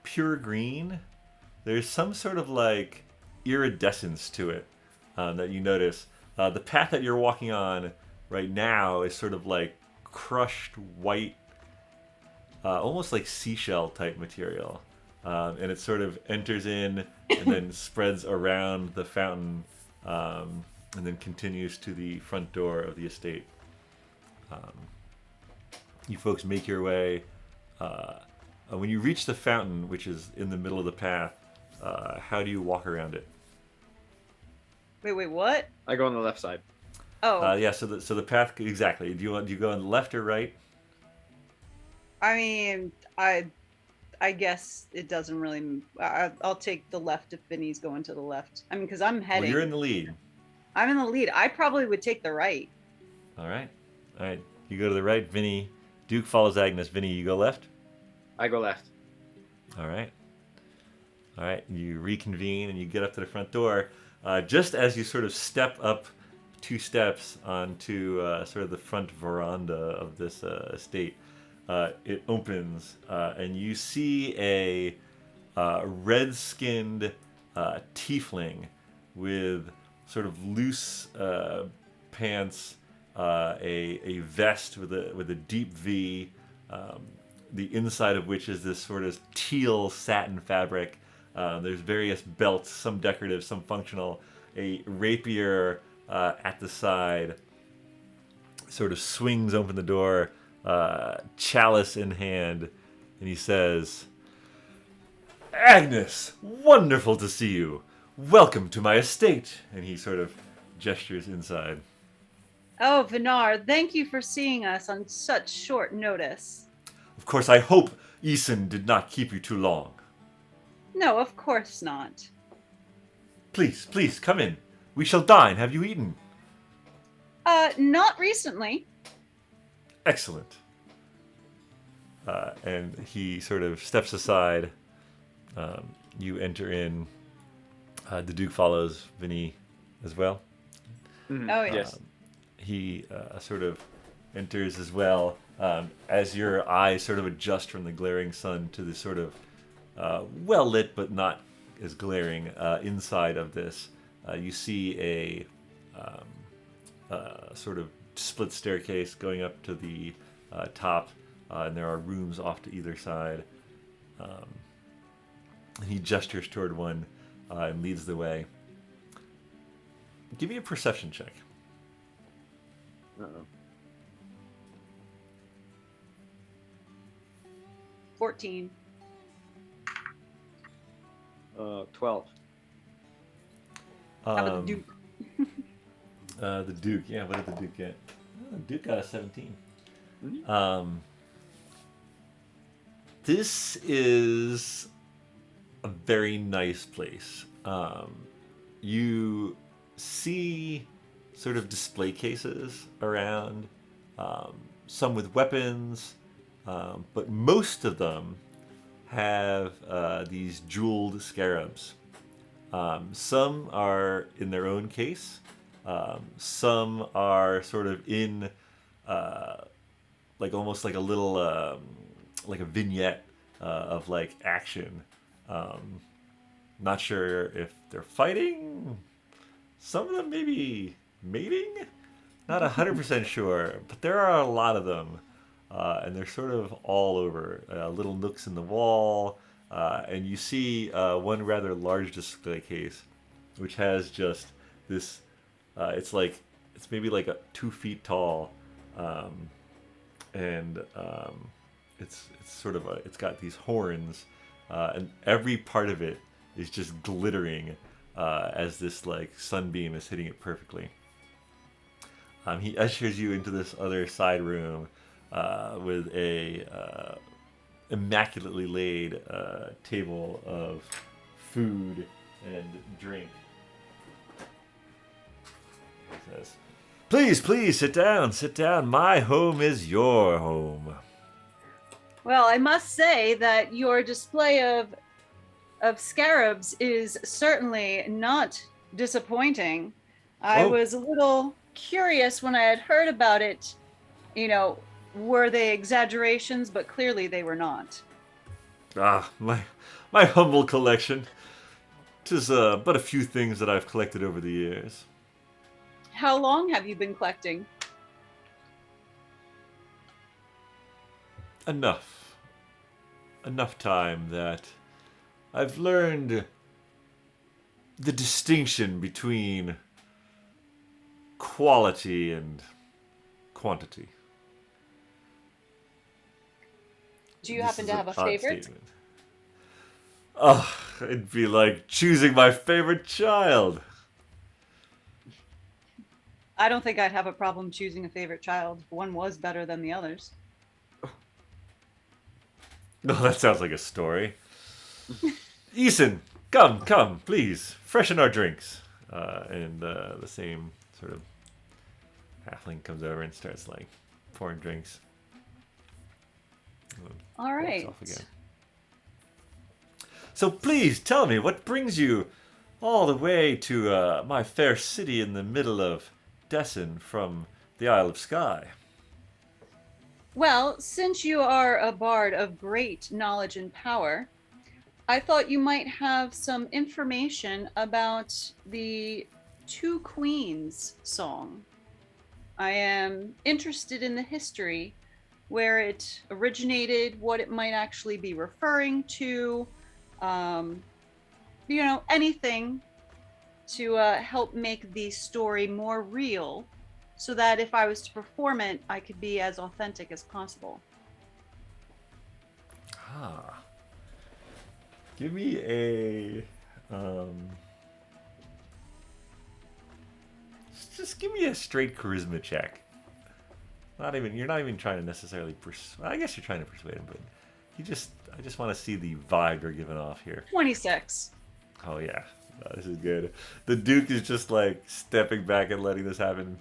pure green. There's some sort of like iridescence to it that you notice. The path that you're walking on right now is sort of like crushed white, almost like seashell type material. And it sort of enters in and then spreads around the fountain and then continues to the front door of the estate. You folks make your way. When you reach the fountain, which is in the middle of the path, how do you walk around it? Wait, what? I go on the left side. Oh, Yeah, so the path exactly. Do you go on the left or right? I mean, I guess it doesn't really. I'll take the left if Vinny's going to the left. I mean, because I'm Well, heading. you're in the lead. I'm in the lead. I probably would take the right. All right. You go to the right. Vinny, Duke follows Agnes. Vinny, you go left. I go left. All right. You reconvene and you get up to the front door. Just as you sort of step up 2 steps onto sort of the front veranda of this estate, it opens and you see a red-skinned tiefling with sort of loose pants, a vest with a deep V, the inside of which is this sort of teal satin fabric. There's various belts, some decorative, some functional. A rapier at the side sort of swings open the door, chalice in hand, and he says, "Agnes, wonderful to see you. Welcome to my estate." And he sort of gestures inside. Oh, Vanar, thank you for seeing us on such short notice. Of course, I hope Eason did not keep you too long. No, of course not. Please, come in. We shall dine. Have you eaten? Not recently. Excellent. And he sort of steps aside. You enter in. The Duke follows Vinny as well. Mhm. Oh, yeah. Yes. He sort of enters as well. as your eyes sort of adjust from the glaring sun to this sort of well lit but not as glaring inside of this, you see a sort of split staircase going up to the top, and there are rooms off to either side. He gestures toward one and leads the way. Give me a perception check. Uh-oh. 14. 12. How about the Duke? The Duke, yeah. What did the Duke get? Oh, the Duke got a 17. Mhm. This is a very nice place. You see sort of display cases around, some with weapons, but most of them have these jeweled scarabs. Some are in their own case. Some are sort of in like almost like a little like a vignette of like action. Not sure if they're fighting. Some of them maybe mating. Not 100% sure, but there are a lot of them, and they're sort of all over. Little nooks in the wall, and you see one rather large display case, which has just this. It's maybe like 2 feet tall, and it's sort of it's got these horns, and every part of it is just glittering as this like sunbeam is hitting it perfectly. He ushers you into this other side room with a immaculately laid table of food and drink. He says, please, sit down. My home is your home. Well, I must say that your display of scarabs is certainly not disappointing. I Oh. was a little curious when I had heard about it. Were they exaggerations? But clearly they were not. Ah, my humble collection. 'Tis but a few things that I've collected over the years. How long have you been collecting? Enough time that I've learned the distinction between quality and quantity. Do you This happen is to an have a odd favorite? statement. Oh, it'd be like choosing my favorite child. I don't think I'd have a problem choosing a favorite child. One was better than the others. No, that sounds like a story. Eason, come, please, freshen our drinks. And the same sort of halfling comes over and starts like pouring drinks. All Walks right. off again. So please tell me, what brings you all the way to my fair city in the middle of Dessin from the Isle of Skye? Well, since you are a bard of great knowledge and power, I thought you might have some information about the Two Queens song. I am interested in the history, where it originated, what it might actually be referring to, anything to help make the story more real, so that if I was to perform it, I could be as authentic as possible. Ah. Give me a just give me a straight charisma check. You're not even trying to necessarily I guess you're trying to persuade him, but I just want to see the vibe you're giving off here. 26. Oh yeah. No, this is good. The Duke is just like stepping back and letting this happen.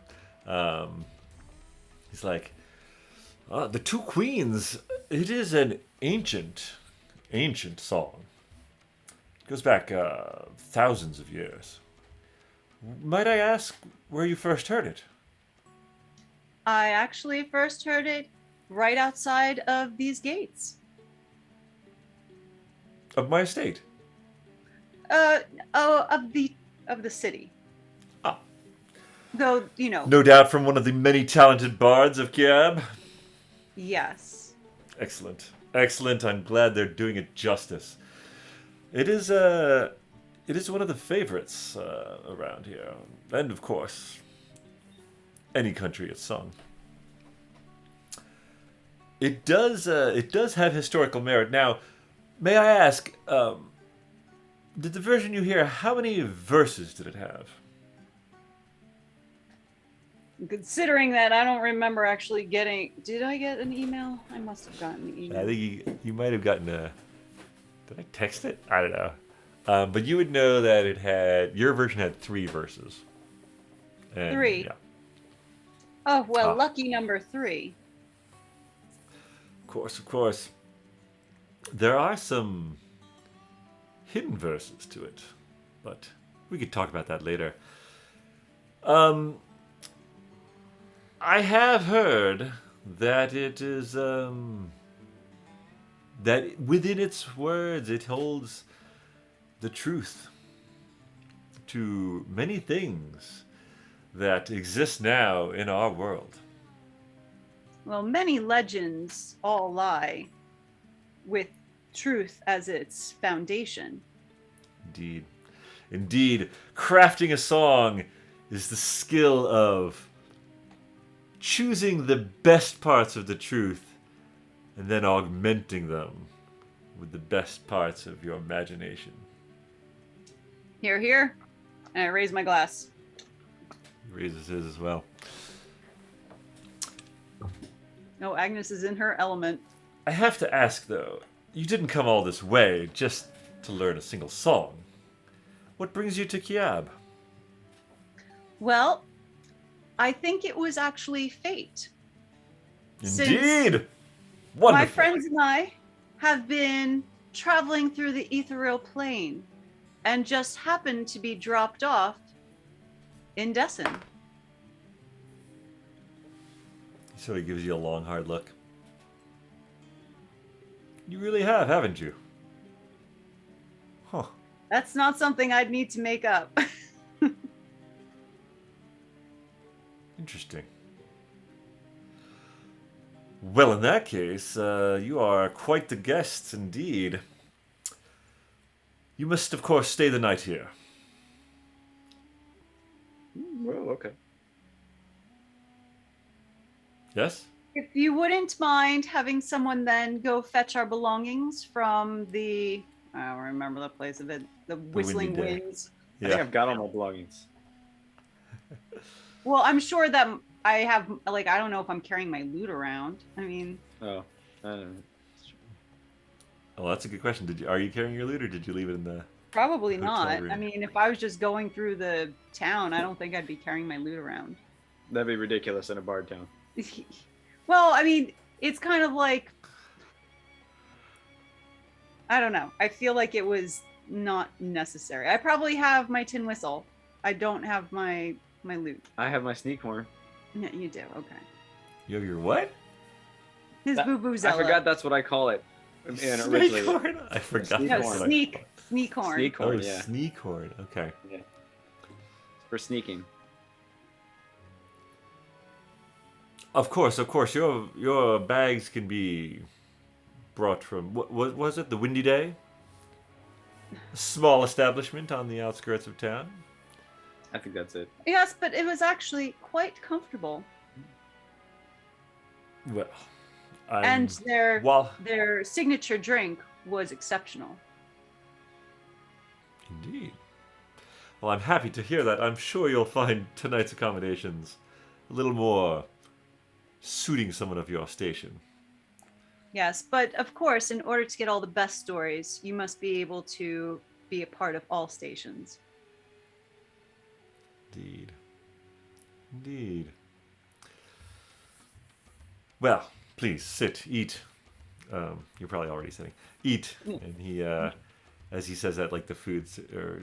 He's like, the Two Queens, it is an ancient song. It goes back thousands of years. Might I ask where you first heard it? I actually first heard it right outside of these gates. Of my estate. Of the city. Ah. Though, you know. No doubt from one of the many talented bards of Kiab. Yes. Excellent. Excellent. I'm glad they're doing it justice. It is one of the favorites around here. And of course, any country it's sung. It does have historical merit. Now, may I ask, did the version you hear, how many verses did it have? Considering that I don't remember actually getting... Did I get an email? I must have gotten an email. I think you might have gotten a... Did I text it? I don't know. But you would know that your version had 3 verses. And, 3? Yeah. Oh, well, lucky number 3. Of course. There are some hidden verses to it, but we could talk about that later. I have heard that it is, that within its words it holds the truth to many things that exist now in our world. Well, many legends all lie with truth as its foundation. Indeed, crafting a song is the skill of choosing the best parts of the truth and then augmenting them with the best parts of your imagination. Here, here. And I raise my glass. He raises his as well. No, Agnes is in her element. I have to ask, though, you didn't come all this way just to learn a single song. What brings you to Kiab? Well, I think it was actually fate. Indeed! Wonderful. My friends and I have been traveling through the ethereal plane and just happened to be dropped off in Dessin. So he gives you a long, hard look. You really have, haven't you? Huh. That's not something I'd need to make up. Interesting. Well, in that case, you are quite the guest indeed. You must, of course, stay the night here. Well, okay. Yes? If you wouldn't mind having someone then go fetch our belongings from the... I don't remember the place of it. The Whistling Windy Day. Winds. I think I've got all my belongings. Well, I'm sure that I have, like, I don't know if I'm carrying my loot around. I mean... Oh, I don't know. Oh, that's a good question. Are you carrying your loot, or did you leave it in the... Probably Hotel not. room. I mean, if I was just going through the town, I don't think I'd be carrying my loot around. That'd be ridiculous in a bard town. Well, I mean, it's kind of like... I don't know. I feel like it was not necessary. I probably have my tin whistle. I don't have my loot. I have my sneak horn. Yeah, you do. Okay. You have your what? His boo-boo I Zella. forgot that's what I call it. And Snake originally, horn? I forgot. Sneak No, horn. sneak horn. Sneak Oh, horn, yeah. sneak horn. Okay. For sneaking. Of course. Your bags can be brought from... What was it? The Windy Day? A small establishment on the outskirts of town. I think that's it. Yes, but it was actually quite comfortable. Well, And Well, their signature drink was exceptional. indeed. Well, I'm happy to hear that. I'm sure you'll find tonight's accommodations a little more suiting someone of your station. Yes, but of course, in order to get all the best stories, you must be able to be a part of all stations. Indeed. Well, please sit, eat. You're probably already sitting. Eat, and he, as he says that, like the foods, or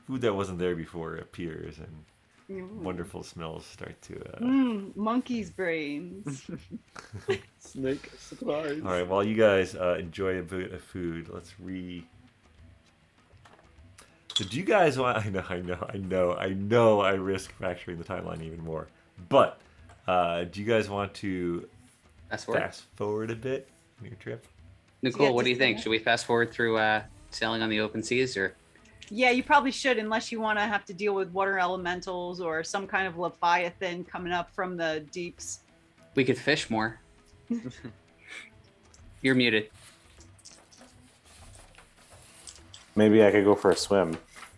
food that wasn't there before appears, and wonderful smells start to. Monkey's brains. Snake surprise. All right, while you guys enjoy a bit of food, let's So do you guys want? I know. I risk fracturing the timeline even more, but do you guys want to fast forward a bit in your trip? Nakul, what do you think? Should we fast forward through sailing on the open seas, or? Yeah, you probably should, unless you want to have to deal with water elementals or some kind of leviathan coming up from the deeps. We could fish more. You're muted. Maybe I could go for a swim.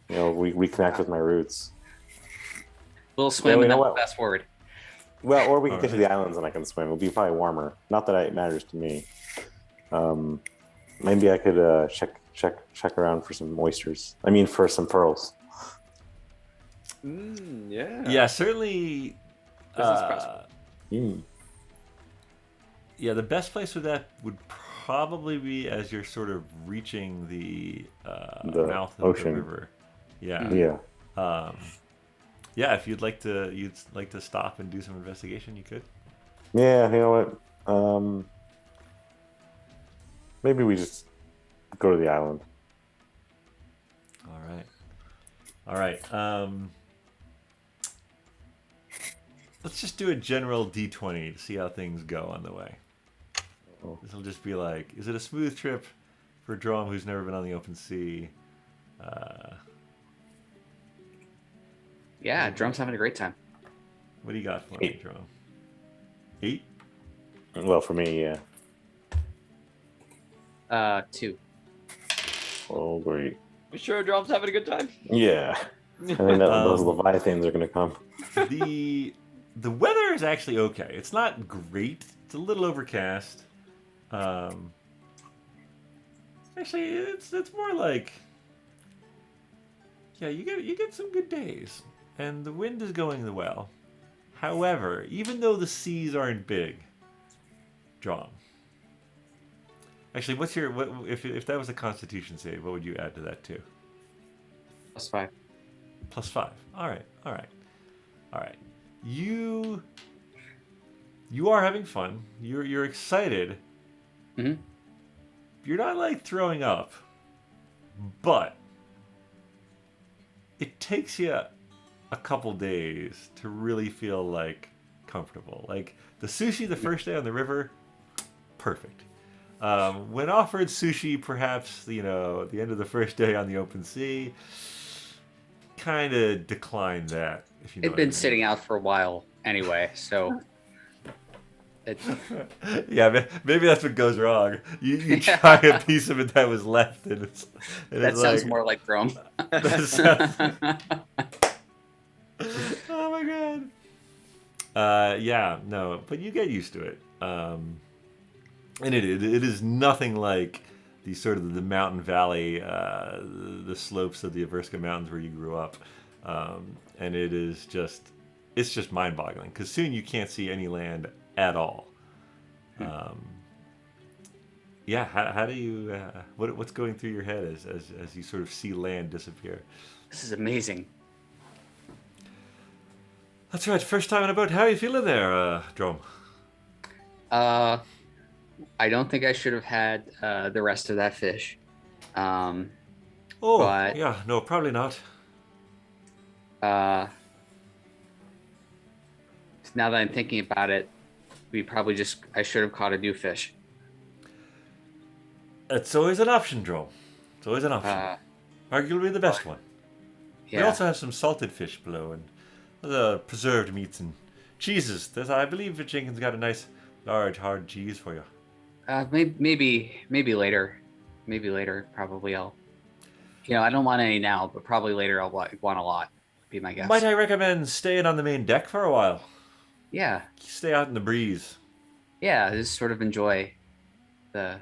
Reconnect with my roots. We'll swim and then we'll fast forward. Well, or we can get to the islands and I can swim. It'll be probably warmer. Not that it matters to me. Maybe I could check around for some oysters. I mean, for some pearls. Yeah. Yeah, certainly. Yeah, the best place for that would probably be as you're sort of reaching the mouth of ocean. the river. Yeah. Yeah. Yeah, if you'd like to stop and do some investigation, you could. Yeah, you know what? Maybe we just go to the island. All right. Let's just do a general D20 to see how things go on the way. This will just be like, is it a smooth trip for Dromm, who's never been on the open sea? Yeah, Dromm's having a great time. What do you got for me, Dromm? 8? Well, for me, yeah. 2. Oh, great. You sure Dromm's having a good time? Yeah. I think those Leviathans are going to come. The weather is actually okay. It's not great. It's a little overcast. Actually, it's more like, yeah, you get some good days, and the wind is going well. However, even though the seas aren't big, Dromm. Actually, if that was a Constitution save, what would you add to that too? +5. +5. All right. You are having fun. You're excited. Mm-hmm. You're not like throwing up, but it takes you a couple days to really feel like comfortable. Like the sushi the first day on the river, perfect. When offered sushi, perhaps at the end of the first day on the open sea, kind of decline that. If you know It'd been sitting out for a while anyway, so. Yeah, maybe that's what goes wrong. You try a piece of it that was left, and that sounds more like Dromm. Oh my god. Yeah, no, but you get used to it. And it is nothing like the sort of the mountain valley, the slopes of the Averska Mountains where you grew up, and it's just mind-boggling because soon you can't see any land at all. Yeah, how do you what's going through your head as you sort of see land disappear? This is amazing. That's right, first time on a boat. How are you feeling there, Dromm? I don't think I should have had the rest of that fish. Yeah, no, probably not. Now that I'm thinking about it, I should have caught a new fish. It's always an option, Dromm. It's always an option. Arguably the best one. Yeah. We also have some salted fish below and the preserved meats and cheeses. I believe Jenkins got a nice, large, hard cheese for you. Maybe later. Maybe later. Probably I'll. I don't want any now, but probably later I'll want a lot. Be my guess. Might I recommend staying on the main deck for a while? Yeah. Stay out in the breeze. Yeah, just sort of enjoy the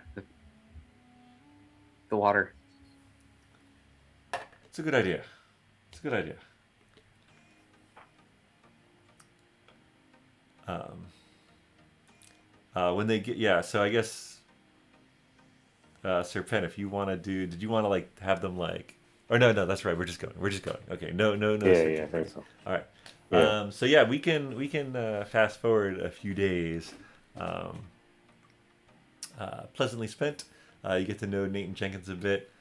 water. It's a good idea. When they get so I guess Sir Pen, if you want to did you want to have them Or no, that's right. We're just going. Okay, no. Yeah, searching I for think you. so. All right. Yeah. So yeah, we can fast forward a few days. Um, Pleasantly spent. You get to know Nathan Jenkins a bit.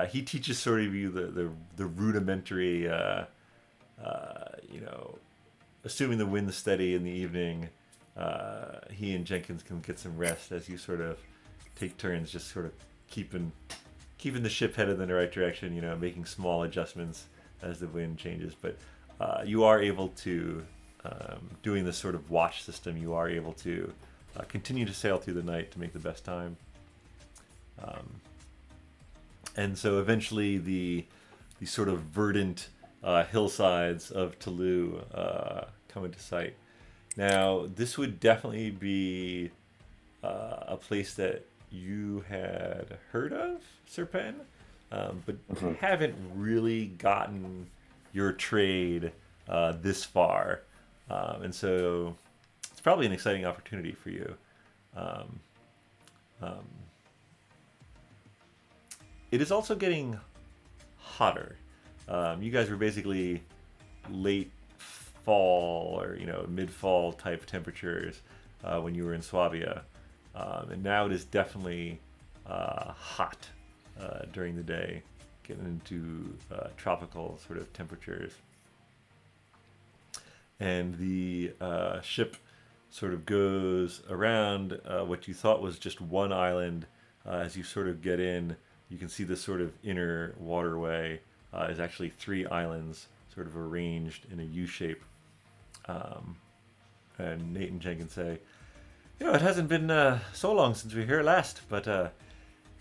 He teaches sort of you the rudimentary, assuming the wind's steady in the evening. He and Jenkins can get some rest as you sort of take turns, just sort of keeping the ship headed in the right direction. Making small adjustments as the wind changes. But you are able to, doing this sort of watch system, you are able to continue to sail through the night to make the best time. And so eventually the sort of verdant hillsides of Toulouse come into sight. Now, this would definitely be a place that you had heard of, Serpen, but haven't really gotten your trade this far. And so it's probably an exciting opportunity for you. It is also getting hotter. You guys were basically late fall or mid-fall type temperatures when you were in Swabia, and now it is definitely hot during the day, getting into tropical sort of temperatures. And the ship sort of goes around what you thought was just one island. As you sort of get in, you can see this sort of inner waterway is actually 3 islands sort of arranged in a U shape. And Nate and Jenkins say, it hasn't been so long since we were here last, but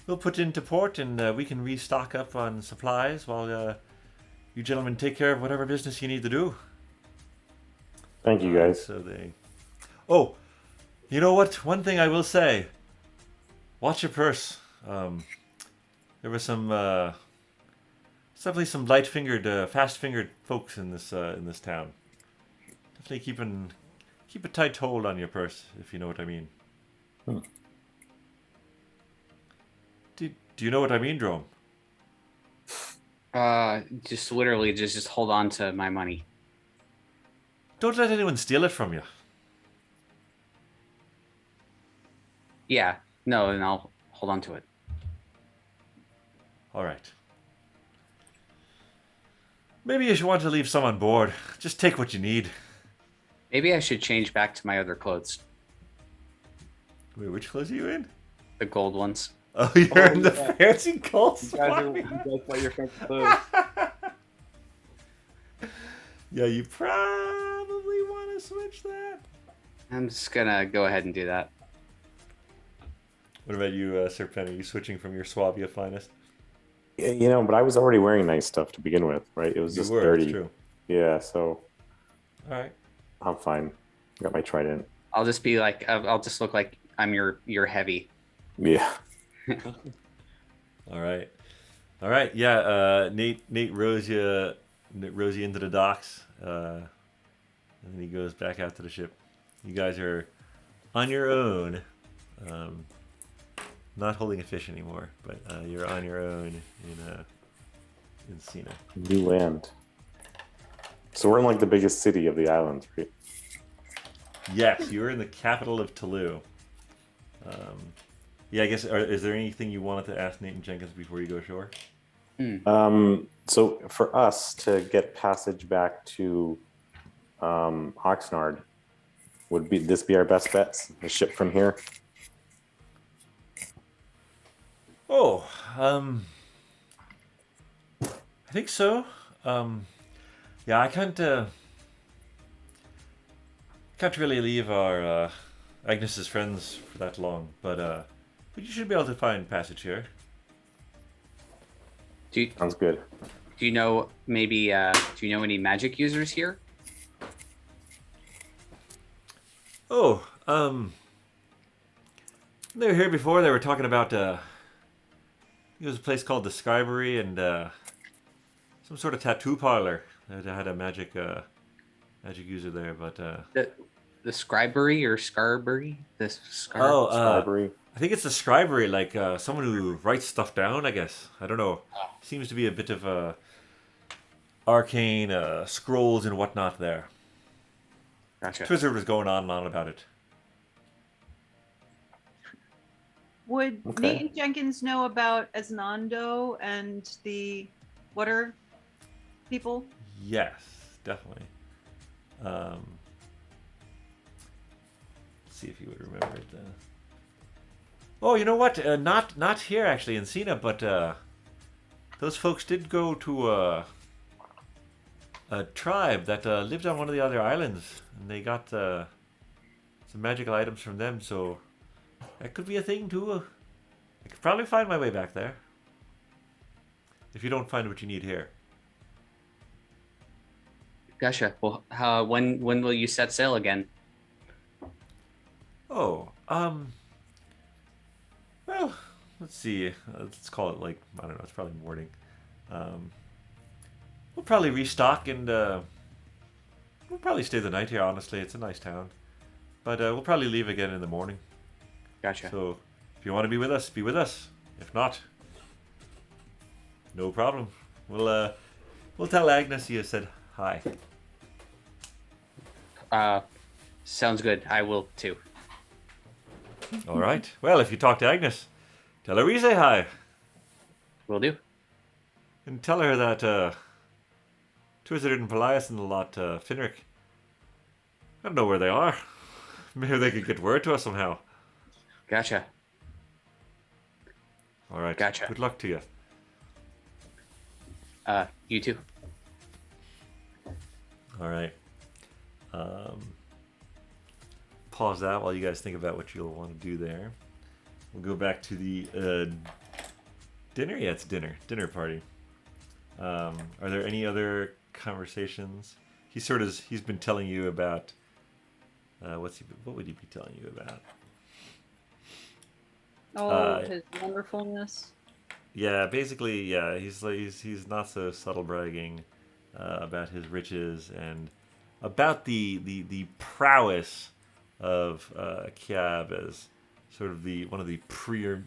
we'll put into port and we can restock up on supplies while you gentlemen take care of whatever business you need to do. Thank you, guys. So they... Oh, you know what? One thing I will say. Watch your purse. There were some... definitely some light-fingered, fast-fingered folks in this town. Definitely keep a tight hold on your purse, if you know what I mean. Do you know what I mean, Dromm? Just literally just hold on to my money. Don't let anyone steal it from you. Yeah, no, and I'll hold on to it. All right. Maybe you should want to leave some on board. Just take what you need. Maybe I should change back to my other clothes, Wait, which clothes are you in? the gold ones. Oh, you're in the yeah. fancy gold You guys got your fancy clothes. Yeah, you probably want to switch that. I'm just gonna go ahead and do that. What about you, Serpen? Are you switching from your Swabia finest? Yeah, but I was already wearing nice stuff to begin with, right? It was You just were, dirty. that's true. Yeah, so All right. I'm fine. Got my trident. I'll just be like, I'll just look like I'm your heavy. Yeah. All right. All right. Yeah. Nate rows you into the docks, and then he goes back out to the ship. You guys are on your own, not holding a fish anymore, but you're on your own in Sina. New land. So we're in like the biggest city of the island, right? Yes, you're in the capital of Toulouse. Yeah, I guess. Is there anything you wanted to ask Nathan Jenkins before you go ashore? So for us to get passage back to Oxnard, would this be our best bet? The ship from here? Oh, I think so. Yeah, I can't really leave our Agnes's friends for that long, but you should be able to find passage here. Sounds good. Do you know maybe do you know any magic users here? Oh, they were here before. They were talking about it was a place called the Skybery and some sort of tattoo parlor that had a magic user there, but The Scribery or Scarbery? The Oh, Scarbery. I think it's a scribery, like someone who writes stuff down, I guess. I don't know. Seems to be a bit of arcane scrolls and whatnot there. Gotcha. Twizzard was going on and on about it. Would Okay. Nate Jenkins know about Esnando and the water people? Yes, definitely. Let's see if you would remember it. Oh, you know what? Not here actually in Cena, but those folks did go to a tribe that lived on one of the other islands, and they got some magical items from them. So that could be a thing too. I could probably find my way back there if you don't find what you need here. Gotcha. Well, when will you set sail again? Oh, well, let's see. Let's call it like, I don't know, it's probably morning. We'll probably restock and we'll probably stay the night here, honestly. It's a nice town. But we'll probably leave again in the morning. Gotcha. So if you want to be with us, be with us. If not, no problem. We'll tell Agnes you said hi. Sounds good. I will too. All right. Well, if you talk to Agnes, tell her we say hi. Will do. And tell her that Twizzard and Paelias and the lot, Finric, I don't know where they are. Maybe they could get word to us somehow. Gotcha. All right. Gotcha. Good luck to you. You too. All right. Pause that while you guys think about what you'll want to do there. We'll go back to the dinner. Yeah, it's dinner. Dinner party. Are there any other conversations? He's been telling you about what would he be telling you about? Oh, his wonderfulness. Yeah, basically, yeah, he's not so subtle bragging about his riches and about the prowess of Kiab as sort of one of the premier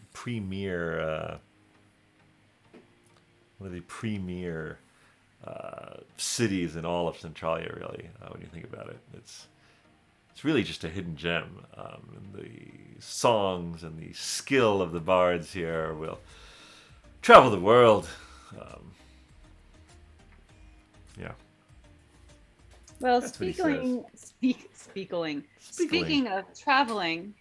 cities in all of Centralia. Really, when you think about it, it's really just a hidden gem. And the songs and the skill of the bards here will travel the world. Yeah. Well, That's what he speaking of traveling,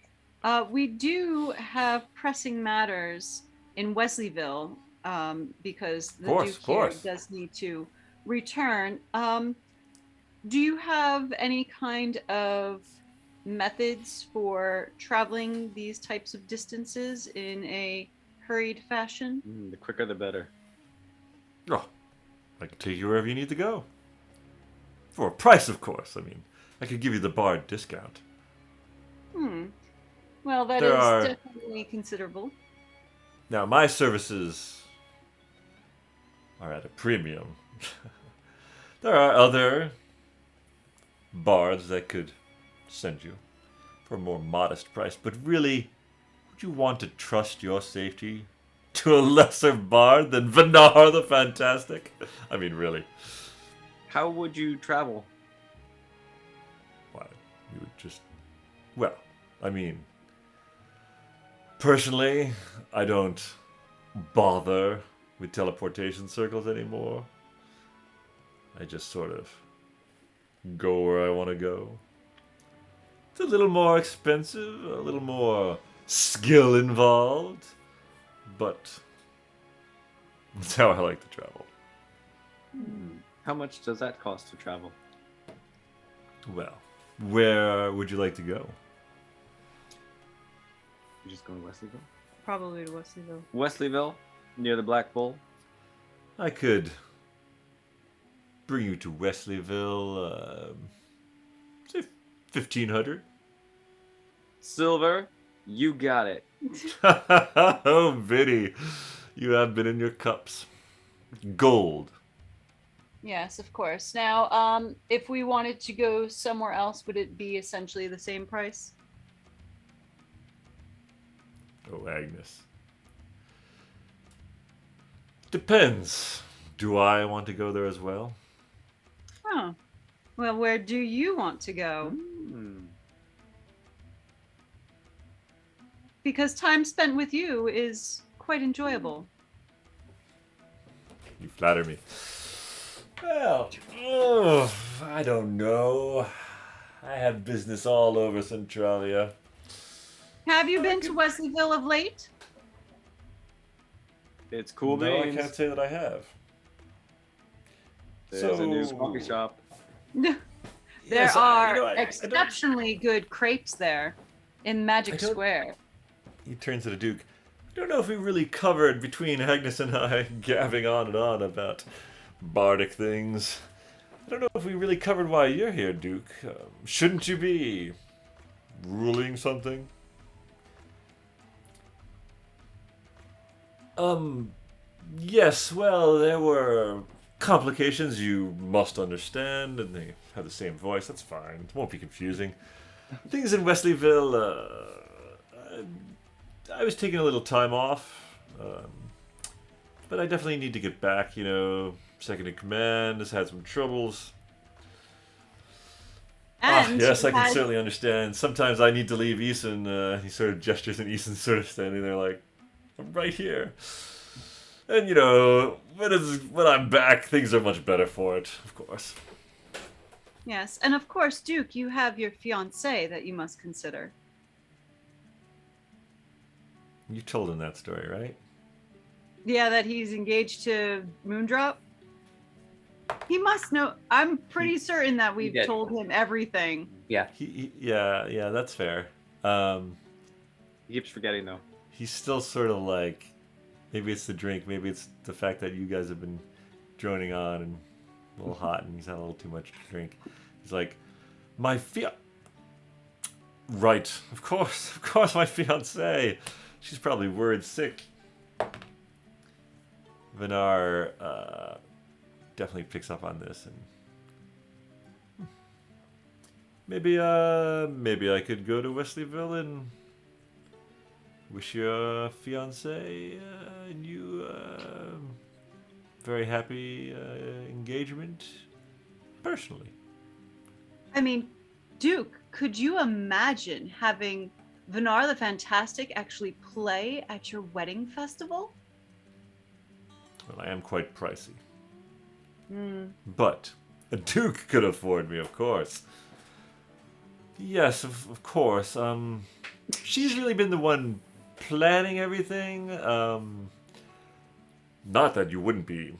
we do have pressing matters in Wesleyville because the Duke here does need to return. Do you have any kind of methods for traveling these types of distances in a hurried fashion? The quicker the better. Oh, I can take you wherever you need to go. For a price, of course. I mean, I could give you the bard discount. Well, that is definitely considerable. Now, my services are at a premium. There are other bards that could send you for a more modest price, but really, would you want to trust your safety to a lesser bard than Vanar the Fantastic? I mean, really. How would you travel? Why, you would just... Well, I mean... Personally, I don't bother with teleportation circles anymore. I just sort of go where I want to go. It's a little more expensive, a little more skill involved, but that's how I like to travel. How much does that cost to travel? Well, where would you like to go? You just going to Wesleyville? Probably to Wesleyville. Wesleyville, near the Black Bull. I could bring you to Wesleyville, say 1,500. Silver, you got it. Oh, Vinny, you have been in your cups. Gold. Yes, of course. Now, if we wanted to go somewhere else, would it be essentially the same price? Oh, Agnes. Depends. Do I want to go there as well? Oh. Well, where do you want to go? Because time spent with you is quite enjoyable. You flatter me. Well, I don't know. I have business all over Centralia. Have you been to Wesleyville of late? It's cool No, beans. I can't say that I have. There's a new coffee shop. There Yes, are I don't- exceptionally good crepes there in Magic I don't- Square. He turns to the Duke. I don't know if we really covered between Agnes and I gabbing on and on about bardic things. I don't know if we really covered why you're here, Duke. Shouldn't you be ruling something? Yes, well, there were complications you must understand, and they have the same voice. That's fine. It won't be confusing. Things in Wesleyville, I was taking a little time off, but I definitely need to get back, Second in command has had some troubles. And Yes, I can has- certainly understand. Sometimes I need to leave Eason. He sort of gestures, and Eason's sort of standing there like, I'm right here. And, when I'm back, things are much better for it, of course. Yes, and of course, Duke, you have your fiancée that you must consider. You told him that story, right? Yeah, that he's engaged to Moondrop. He must know. I'm pretty certain that we've did. told him everything. Yeah. Yeah, that's fair. He keeps forgetting though. He's still sort of like, maybe it's the drink, maybe it's the fact that you guys have been droning on and a little hot and he's had a little too much to drink. He's like, right, of course, my fiancée. She's probably word sick. Vanar definitely picks up on this, and maybe I could go to Wesleyville and wish your fiance and you very happy engagement personally. I mean, Duke, could you imagine having Vanar the Fantastic actually play at your wedding festival? Well, I am quite pricey. But a duke could afford me, of course. Yes, of course. She's really been the one planning everything. Not that you wouldn't be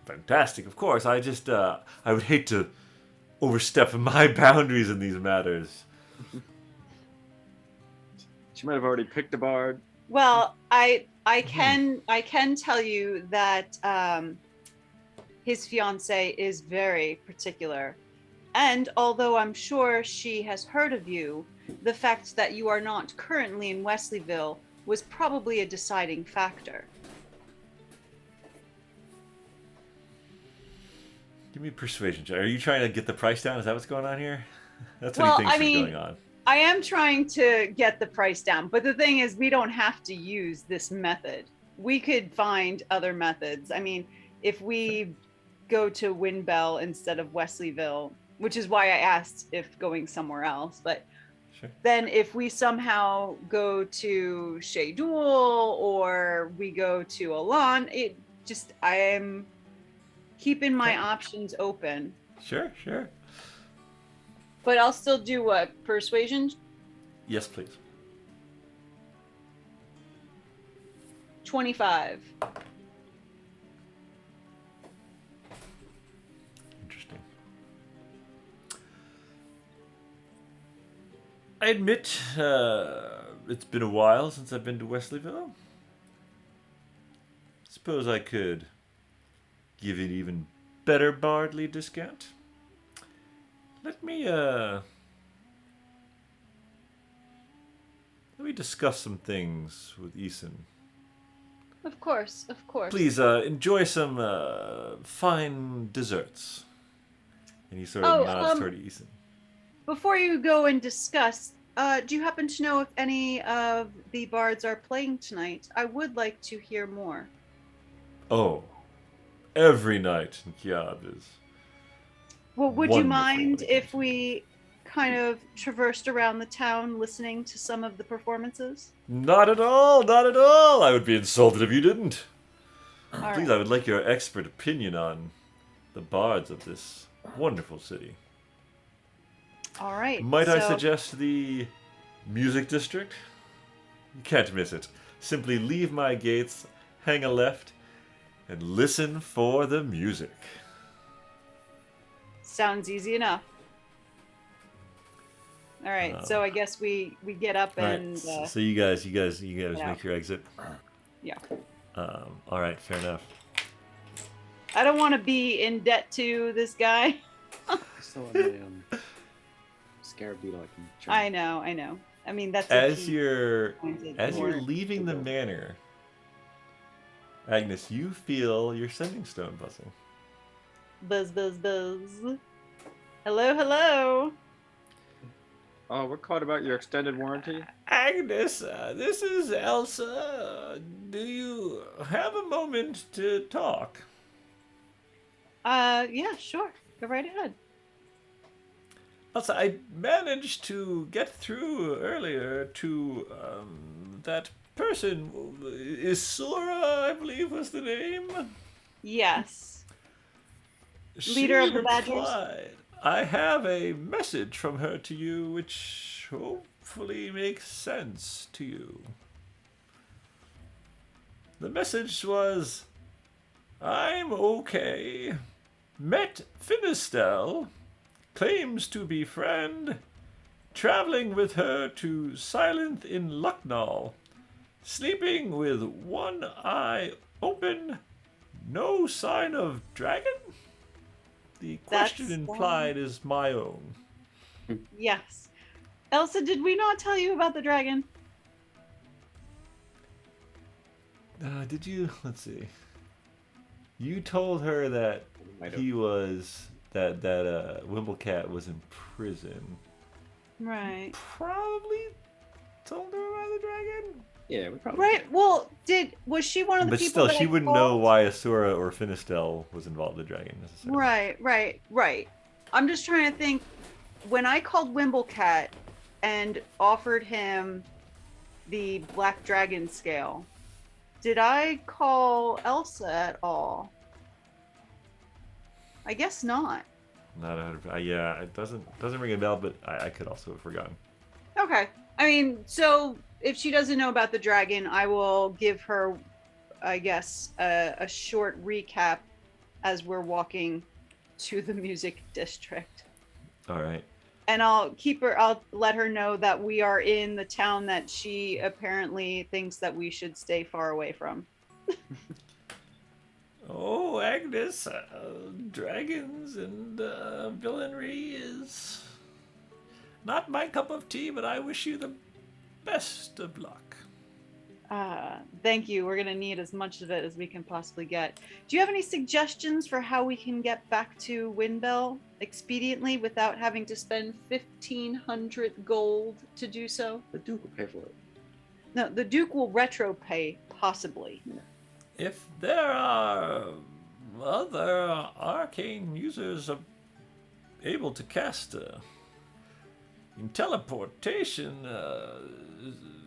fantastic, of course. I just, I would hate to overstep my boundaries in these matters. She might have already picked a bard. Well, I can tell you that his fiancée is very particular. And although I'm sure she has heard of you, the fact that you are not currently in Wesleyville was probably a deciding factor. Give me a persuasion check. Are you trying to get the price down? Is that what's going on here? That's what Well, he thinks I is mean, going on. I am trying to get the price down, but the thing is, we don't have to use this method. We could find other methods. I mean, if we go to Windbell instead of Wesleyville, which is why I asked if going somewhere else, but Sure. then if we somehow go to Shaydul or we go to Alon, I am keeping my options open. Sure. But I'll still do what? Persuasion? Yes, please. 25. Interesting. I admit, it's been a while since I've been to Wesleyville. Suppose I could give you an even better Bardley discount. Let me discuss some things with Eason. Of course. Please enjoy some fine desserts. And he sort of nods toward Eason. Before you go and discuss Do you happen to know if any of the bards are playing tonight? I would like to hear more. Oh, every night in Kiab is Well, would you wonderful mind when it if comes to we kind of traversed around the town listening to some of the performances? Not at all, not at all. I would be insulted if you didn't. All Please, right. I would like your expert opinion on the bards of this wonderful city. All right. Might I so- suggest the music district? You can't miss it. Simply leave my gates, hang a left, and listen for the music. Sounds easy enough. All right. So I guess we get up and Alright, so you guys yeah. make your exit. yeah. All right, fair enough. I don't want to be in debt to this guy. I still have my scarab beetle I can try. I know. I mean, that's a As key you're pointed you're toward- leaving the manor, Agnes, you feel your sending stone buzzing. Buzz, buzz, buzz. Hello. Oh, we're caught about your extended warranty. Agnes, this is Elsa. Do you have a moment to talk? Yeah, sure. Go right ahead. Elsa, I managed to get through earlier to that person. Isura, I believe was the name. Yes. Leader She of the Badgers? replied, I have a message from her to you which hopefully makes sense to you. The message was, I'm okay. Met Finistel. Claims to be friend. Traveling with her to Silent in Lucknow. Sleeping with one eye open. No sign of dragon? The question That's, implied is my own. Yes. Elsa, did we not tell you about the dragon? Did you? Let's see. You told her that Might have. he was that Wimblecat was in prison. Right. Probably told her about the dragon. Yeah, we probably. Right. Well, was she one of the But people still, that she I wouldn't called? know why Asura or Finistel was involved in the dragon necessarily. Right. I'm just trying to think. When I called Wimblecat and offered him the Black Dragon scale, did I call Elsa at all? I guess not. Not 100%. Yeah, it doesn't ring a bell, but I could also have forgotten. Okay. I mean, so if she doesn't know about the dragon, I will give her, I guess, a short recap as we're walking to the music district. All right. And I'll let her know that we are in the town that she apparently thinks that we should stay far away from. Oh, Agnes, dragons and villainy is not my cup of tea, but I wish you the best of luck. Thank you. We're going to need as much of it as we can possibly get. Do you have any suggestions for how we can get back to Windbell expediently without having to spend 1,500 gold to do so? The Duke will pay for it. No, the Duke will retro pay, possibly. If there are other arcane users able to cast in teleportation,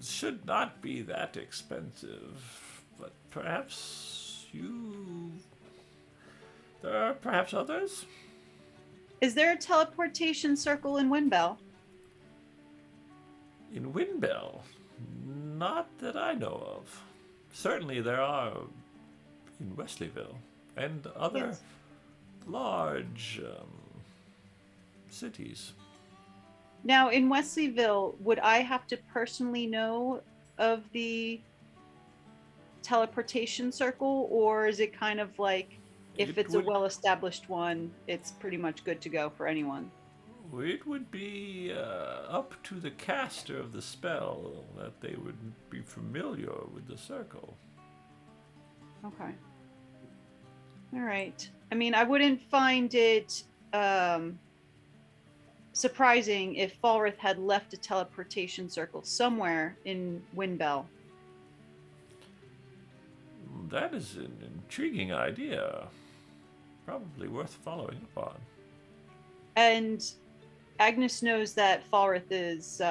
should not be that expensive. But perhaps there are perhaps others? Is there a teleportation circle in Windbell? In Windbell? Not that I know of. Certainly there are in Wesleyville and other Yes. large cities. Now, in Wesleyville, would I have to personally know of the teleportation circle, or is it kind of like if It it's a would- well-established one, it's pretty much good to go for anyone? It would be up to the caster of the spell that they would be familiar with the circle. Okay. All right. I mean, I wouldn't find it surprising if Falrith had left a teleportation circle somewhere in Windbell. That is an intriguing idea. Probably worth following up on. And Agnes knows that Falrith is.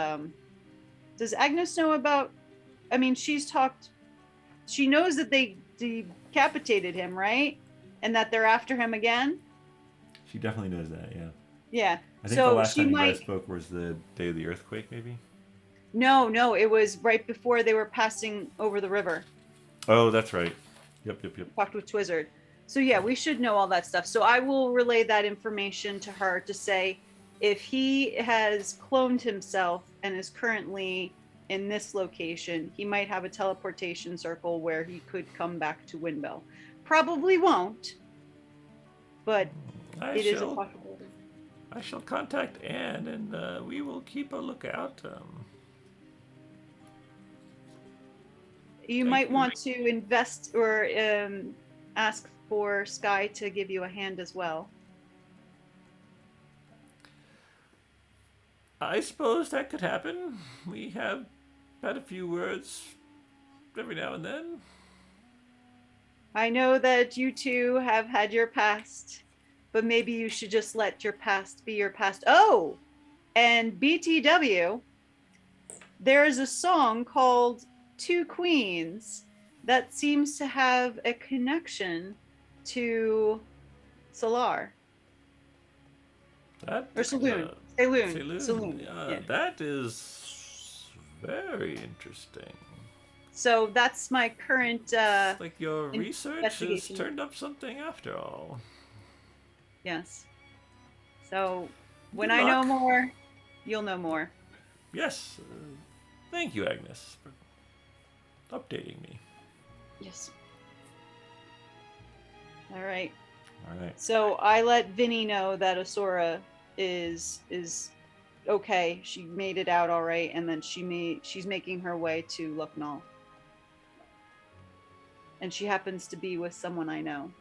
Does Agnes know about? I mean, she's talked. She knows that they decapitated him, right? And that they're after him again. She definitely knows that, yeah. Yeah. I think so the last she time you might. guys spoke was the day of the earthquake, maybe? No, it was right before they were passing over the river. Oh, that's right. Yep. Talked with Twizzard. So yeah, we should know all that stuff. So I will relay that information to her to say if he has cloned himself and is currently in this location, he might have a teleportation circle where he could come back to Windbell. Probably won't, but it is a possibility. I shall contact Anne, and we will keep a lookout. You might want to invest or ask for Skye to give you a hand as well. I suppose that could happen. We have had a few words every now and then. I know that you two have had your past, but maybe you should just let your past be your past. Oh, and BTW, there is a song called Two Queens that seems to have a connection to Solar. That, Or Saloon. Saloon. Yeah. That is very interesting. So that's my current Like your research has investigation. turned up something after all. Yes. So when Good I know luck. more, you'll know more. Yes. Thank you, Agnes, for updating me. Yes. All right. All right. So I let Vinny know that Asura is okay. She made it out all right, and then she's making her way to Lucknow. And she happens to be with someone I know.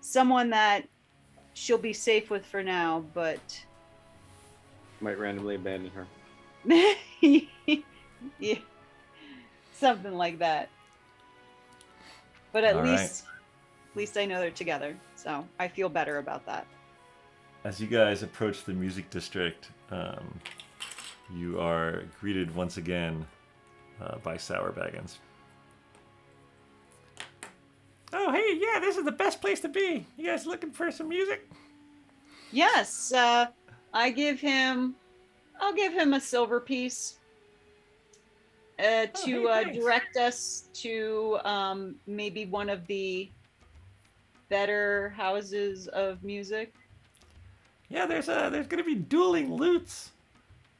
Someone that she'll be safe with for now, but Might randomly abandon her. yeah, something like that. But at All right. least I know they're together, so I feel better about that. As you guys approach the music district, you are greeted once again by Sour Baggins. Oh, hey, yeah, this is the best place to be. You guys looking for some music? Yes, I'll give him a silver piece to hey, thanks. direct us to maybe one of the better houses of music. Yeah, there's gonna be dueling lutes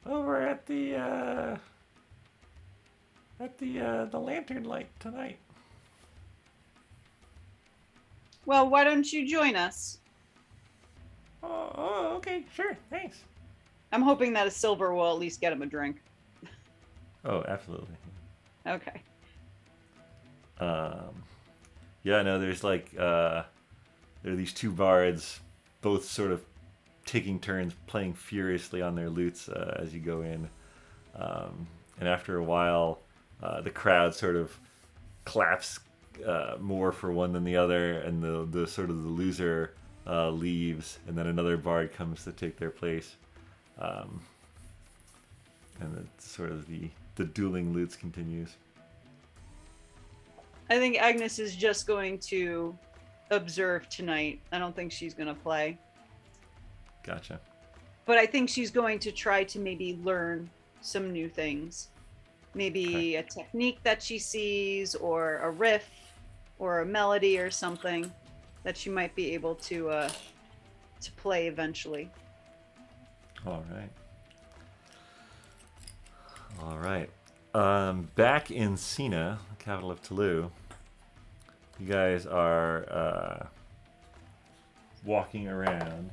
over at the lantern light tonight. Well, why don't you join us? Oh, okay, sure, thanks. I'm hoping that a silver will at least get him a drink. Oh, absolutely. Okay. Yeah, no, there's like there are these two bards, both sort of taking turns playing furiously on their lutes as you go in, and after a while, the crowd sort of claps more for one than the other, and the sort of the loser leaves, and then another bard comes to take their place, and it's sort of the dueling lutes continues. I think Agnes is just going to observe tonight. I don't think she's going to play. Gotcha. But I think she's going to try to maybe learn some new things. Maybe a technique that she sees, or a riff, or a melody, or something that she might be able to play eventually. All right. Back in Sina, capital of Tulu, you guys are walking around,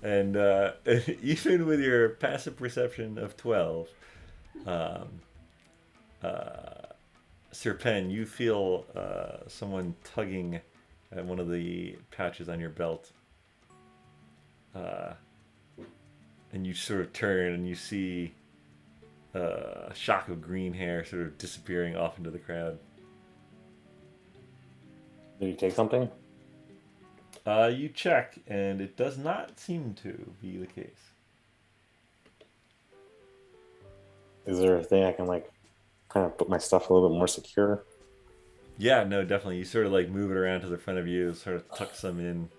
and even with your passive perception of 12, Sir Pen, you feel someone tugging at one of the pouches on your belt. and you sort of turn and you see a shock of green hair sort of disappearing off into the crowd. Did you take something? You check, and it does not seem to be the case. Is there a thing I can like kind of put my stuff a little bit more secure? Yeah, no, definitely. You sort of like move it around to the front of you, sort of tuck some in,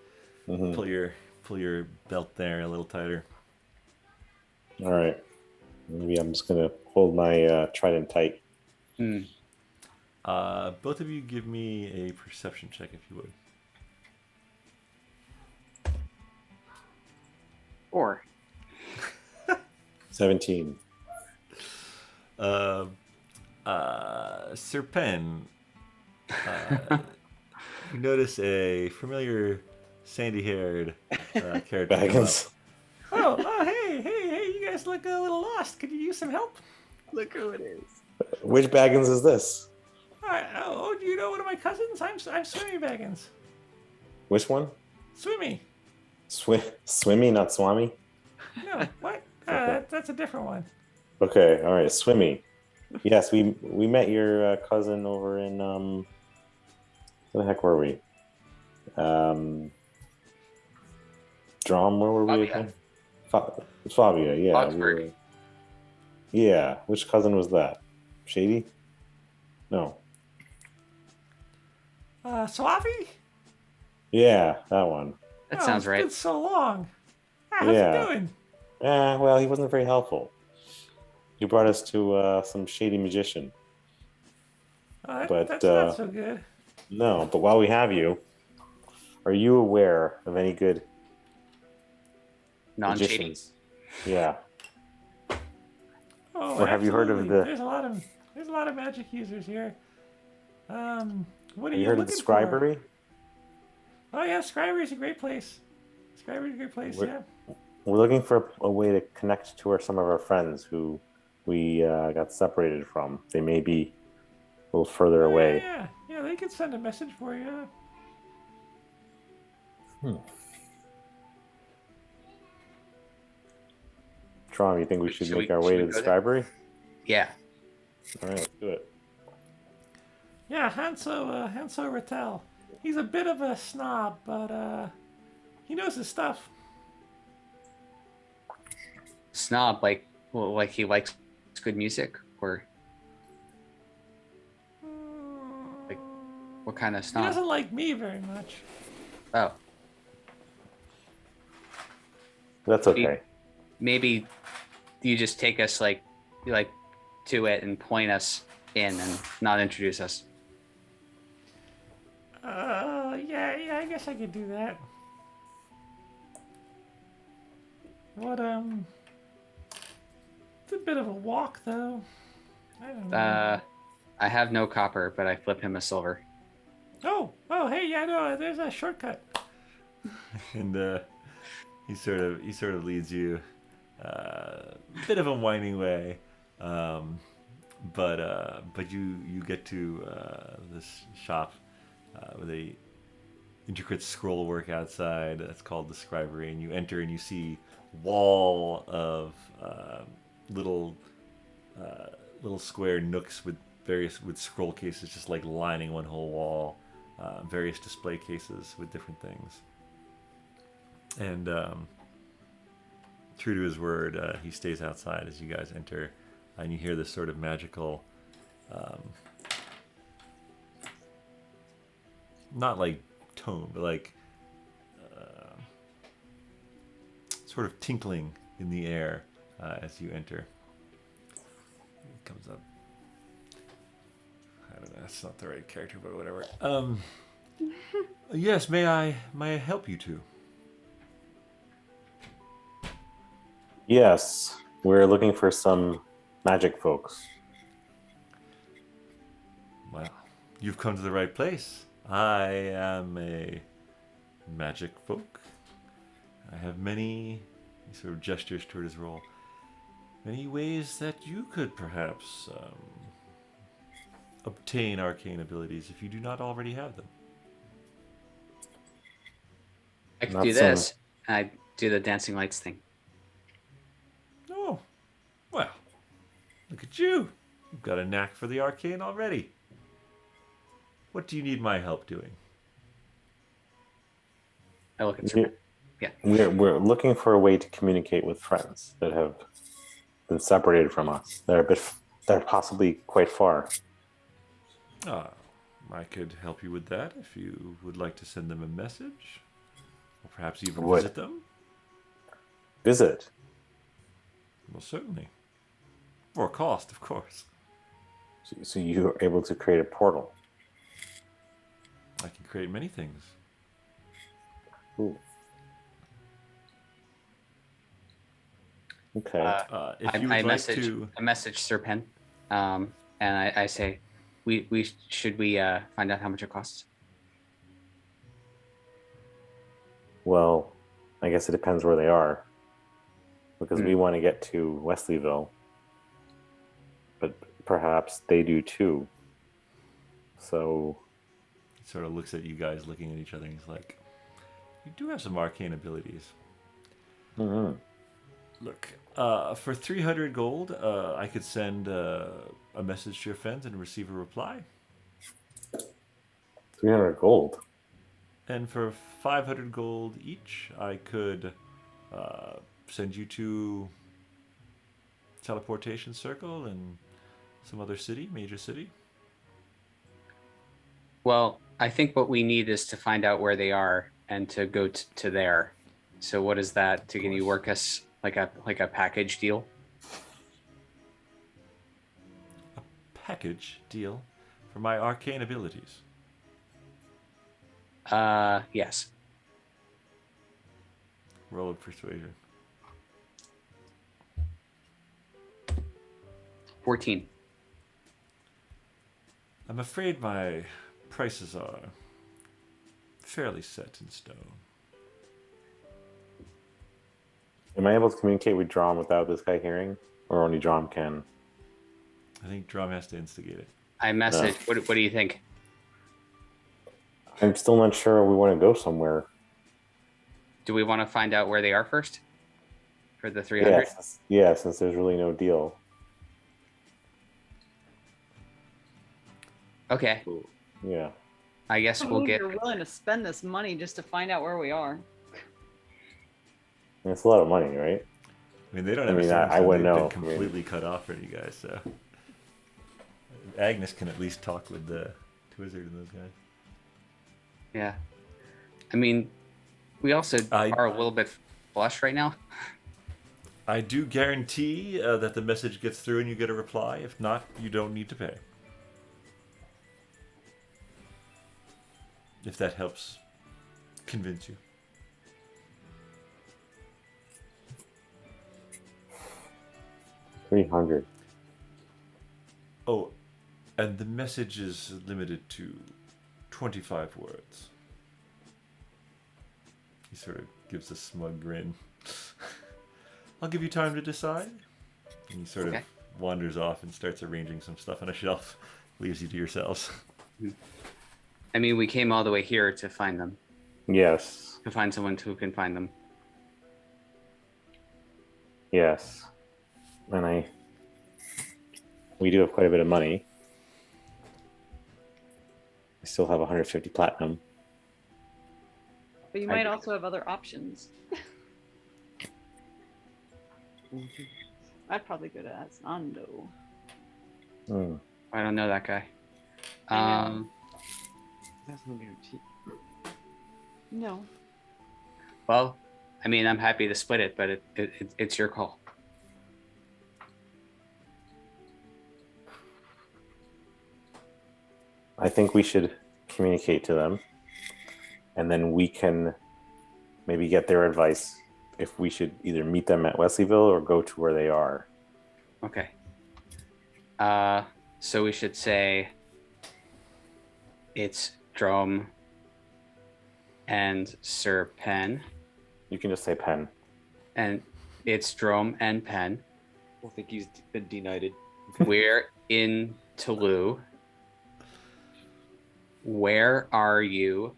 Mm-hmm. pull your belt there a little tighter. All right. Maybe I'm just gonna hold my trident tight. Hmm. Both of you give me a perception check if you would. Or 17. Sir Pen, you notice a familiar sandy-haired character come up. Baggins. Oh, hey, you guys look a little lost. Could you use some help? Look who it is. Which Baggins is this? Oh, do you know one of my cousins? I'm Swimmy Baggins. Which one? Swimmy. Swimmy, not Swami? No, what? Okay. That's a different one. Okay, all right, Swimmy. Yes, we met your cousin over in where the heck were we? Dromm, where were we Fabia. again? Fabia, yeah. Augsburg. Yeah, which cousin was that? Shady? No. Swavi? Yeah, that one. That sounds It's right. been so long. How's Yeah. it doing? Well, he wasn't very helpful. He brought us to some shady magician. But, That's not so good. No, but while we have you, are you aware of any good Non-shady. magicians? Yeah. Oh, Or have you heard of absolutely. the- There's a lot of magic users here. What are Have you you heard of the looking for? scribery? Oh yeah, Scribery's a great place. Scribery's a great place. We're- Yeah. We're looking for a way to connect to some of our friends who we got separated from. They may be a little further away. Yeah. They could send a message for you. Tron, you think we should Should make we- our should way we to the go there? scribery? Yeah. All right, let's do it. Yeah, Hanso Rattel. He's a bit of a snob, but he knows his stuff. Snob, like he likes good music, or like what kind of He snob? doesn't like me very much. Oh, That's okay. maybe you just take us like to it and point us in and not introduce us. Yeah, I guess I could do that. What, it's a bit of a walk, though. I don't know. I have no copper, but I flip him a silver. Oh, hey, yeah, no, there's a shortcut. And he sort of leads you a bit of a winding way, but you get to this shop with a intricate scroll work outside. That's called the scribery, and you enter and you see wall of little square nooks with scroll cases just like lining one whole wall, various display cases with different things. And true to his word, he stays outside as you guys enter, and you hear this sort of magical, not like tone, but like sort of tinkling in the air as you enter. It comes up. I don't know. That's not the right character, but whatever. Yes, may I help you two? Yes, we're looking for some magic folks. Well, you've come to the right place. I am a magic folk. I have many, he sort of gestures toward his role, many ways that you could perhaps obtain arcane abilities if you do not already have them. I could Not do some- this. And I do the dancing lights thing. Oh, well, look at you. You've got a knack for the arcane already. What do you need my help doing? I look at Serpent. Yeah. We're looking for a way to communicate with friends that have been separated from us. They're possibly quite far. I could help you with that if you would like to send them a message. Or perhaps even Would. visit them. Visit. Well, certainly. For a cost, of course. So you're able to create a portal. I can create many things. Ooh. Okay. If you would I like to... message Serpent, and I say, we should find out how much it costs. Well, I guess it depends where they are. Because we want to get to Wesleyville. But perhaps they do too. So... He sort of looks at you guys looking at each other and he's like, you do have some arcane abilities. Mm-hmm. Look, for 300 gold, I could send a message to your friends and receive a reply. 300 gold. And for 500 gold each, I could send you to teleportation circle in some other city, major city. Well, I think what we need is to find out where they are and to go to there. So what is that? Can you work us like a package deal? A package deal for my arcane abilities. Yes. Roll of persuasion. 14. I'm afraid my prices are fairly set in stone. Am I able to communicate with Dromm without this guy hearing? Or only Dromm can? I think Dromm has to instigate it. I message. What do you think? I'm still not sure we want to go somewhere. Do we want to find out where they are first? For the 300? Yeah, since there's really no deal. Okay. Yeah. I guess I we'll believe get... you're willing to spend this money just to find out where we are. And it's a lot of money, right? I mean, they don't I mean, understand. I wouldn't They've know. been completely cut off from you guys, so... Agnes can at least talk with the Twizzard and those guys. Yeah. I mean, we also are a little bit flush right now. I do guarantee that the message gets through and you get a reply. If not, you don't need to pay. If that helps convince you. $300. Oh, and the message is limited to 25 words. He sort of gives a smug grin. I'll give you time to decide. And he sort of wanders off and starts arranging some stuff on a shelf. Leaves you to yourselves. I mean, we came all the way here to find them. Yes. To find someone who can find them. Yes. And we do have quite a bit of money. I still have 150 platinum. But you might also have other options. I'd probably go to Asando. I don't know that guy. I know. That's no guarantee. No. Well, I mean, I'm happy to split it, but it's your call. I think we should communicate to them, and then we can maybe get their advice if we should either meet them at Wesleyville or go to where they are. Okay. So we should say it's Dromm and Sir Pen. You can just say Pen. And it's Dromm and Pen. I think he's been denied. We're in Toulouse. Where are you?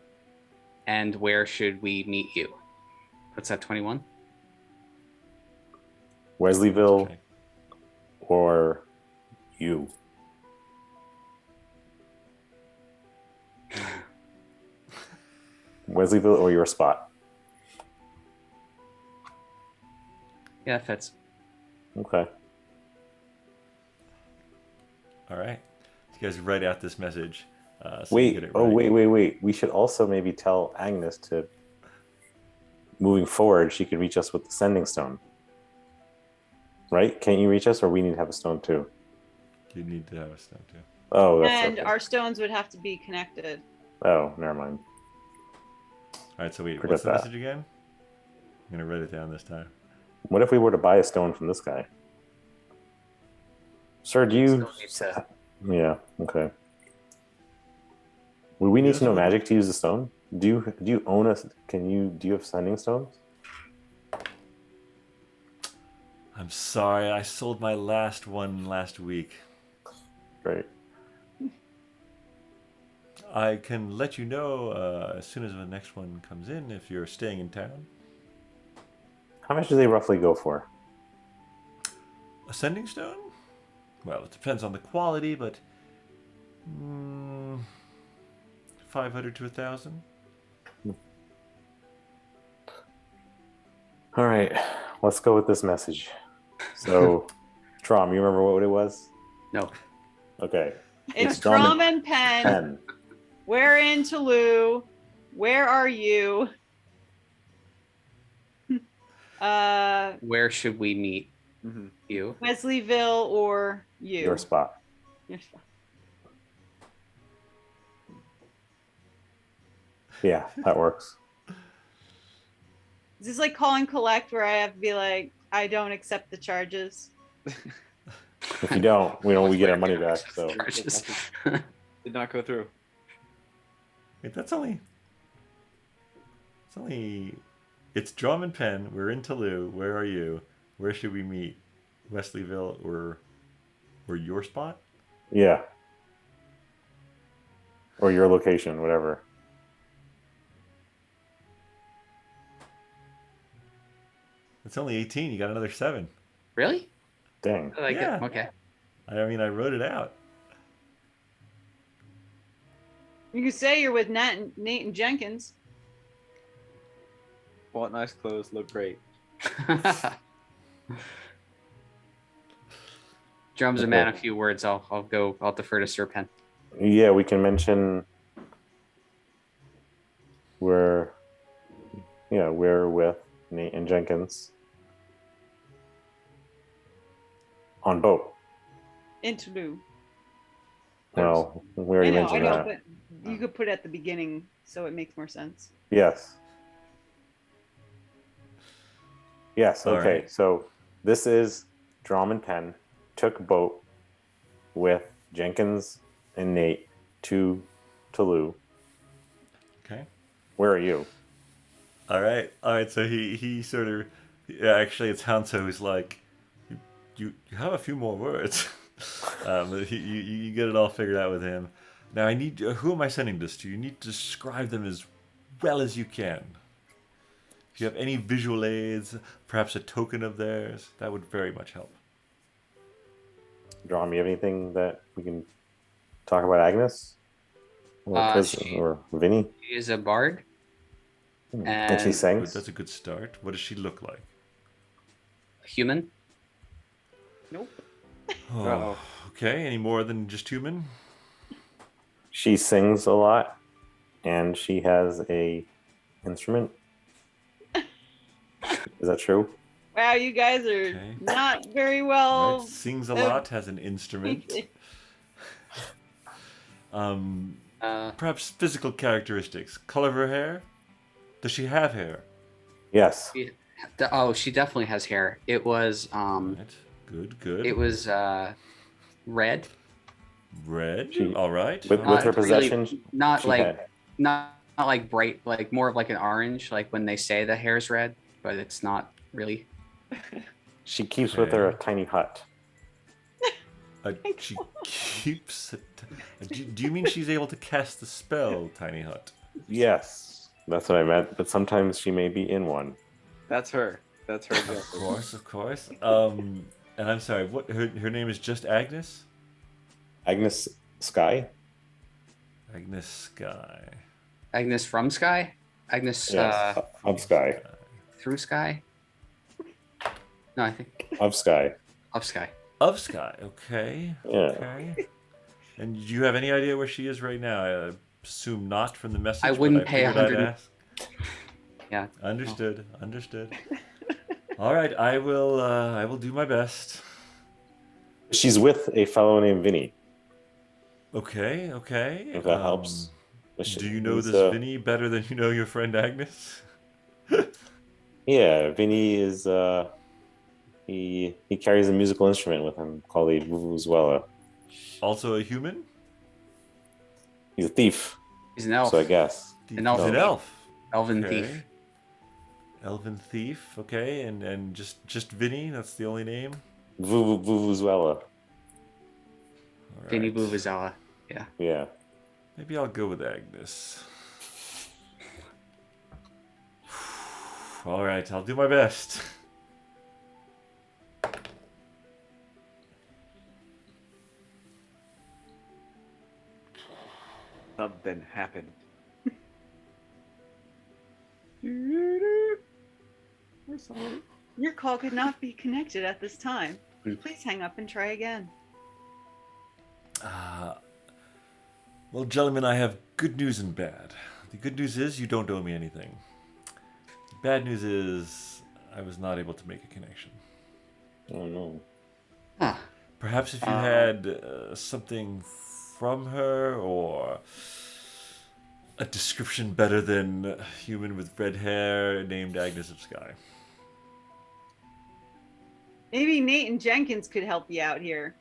And where should we meet you? What's that, 21? Wesleyville Okay. or you? Wesleyville or your spot? Yeah, that fits. Okay. All right. So you guys write out this message. So you Wait. get it Oh, right. wait. We should also maybe tell Agnes to, moving forward, she could reach us with the sending stone. Right? Can't you reach us, or we need to have a stone too? You need to have a stone too. Oh, that's And okay. our stones would have to be connected. Oh, never mind. All right. So wait, Forget what's the that. message again? I'm gonna write it down this time. What if we were to buy a stone from this guy? Sir, do you? Still need to- Yeah. Okay. Would we need Yes, to know I would. magic to use the stone? Do you own us? Do you have sending stones? I'm sorry. I sold my last one last week. Great. I can let you know as soon as the next one comes in if you're staying in town. How much do they roughly go for? A sending stone? Well, it depends on the quality, but 500 to 1,000. All right, let's go with this message. So, Dromm, you remember what it was? No. Okay. It's Dromm Dromm and Pen. Pen. We're in Toulouse. Where are you? Where should we meet Mm-hmm. you? Wesleyville or you? Your spot. Your spot. Yeah, that works. Is this like call and collect where I have to be like, I don't accept the charges? If you don't, we get our money back. So Charges. Did not go through. Wait, it's Drum and Pen. We're in Toulouse. Where are you? Where should we meet? Wesleyville or your spot? yeah, or your location, whatever. It's only 18. You got another 7. Really? Dang. I like Yeah. it. Okay. I mean, I wrote it out. You can say you're with Nate and Jenkins. Bought nice clothes, look great. Drum's a man. A few words. I'll defer to Sir Pen. Yeah, we can mention we're with Nate and Jenkins on boat. In Toulouse. Well, we already mentioned that. but you could put it at the beginning so it makes more sense. Yes. Yes. All Okay. right. So this is Dromm and Pen took boat with Jenkins and Nate to Toulouse. Okay. Where are you? All right. So he sort of, yeah. Actually, it's Hanso who's like, you have a few more words. You get it all figured out with him. Now I need. Who am I sending this to? You need to describe them as well as you can. If you have any visual aids, perhaps a token of theirs, that would very much help. Dromm, you have anything that we can talk about Agnes? Or Vinny? She is a bard. And she And sings? That's a good start. What does she look like? a human. Nope. Oh, Uh-oh. okay. Any more than just human? She sings a lot, and she has a instrument. Is that true? Wow, you guys are Okay. not very well. Right. Sings a lot, has an instrument. Perhaps physical characteristics. Color of her hair? Does she have hair? Yes. She definitely has hair. It was Right. Good. it was red. Red. She- All right. With Not her really- possession, Not she like had. not like bright, like more of like an orange, like when they say the hair's red, but it's not really. She keeps with her a tiny hut. She keeps it. Do you mean she's able to cast the spell, Tiny Hut? Yes, that's what I meant. But sometimes she may be in one. That's her. That's her Of guess. course, of course. And I'm sorry. What her name is just Agnes? Agnes Skye? Agnes Skye. Agnes from Skye? Agnes Yes, of Skye. through Skye? No, I think Of Skye. of Skye. Of Skye. Okay. Yeah. Okay. And do you have any idea where she is right now? I assume not from the message. I wouldn't but pay figured I'd 100. ask. Yeah. Understood. Understood. All right. I will. I will do my best. She's with a fellow named Vinny, Okay. Okay. if that helps. Do you know He's, this Vinny better than you know your friend Agnes? Yeah, Vinny is he carries a musical instrument with him called a vuvuzela. Also a human? He's a thief, He's an elf. so I guess. An elf. He's an elf. Elven Okay. thief. Elven thief. Okay, and just Vinny. That's the only name. Vuvuzela. All Vinny right. Vuvuzela. Yeah. Maybe I'll go with Agnes. All right, I'll do my best. Something happened. We're sorry. Your call could not be connected at this time. Hmm. Please hang up and try again. Well, gentlemen, I have good news and bad. The good news is you don't owe me anything. The bad news is I was not able to make a connection. Oh no. Huh. Perhaps if you had something from her or a description better than a human with red hair named Agnes of Skye. Maybe Nate and Jenkins could help you out here.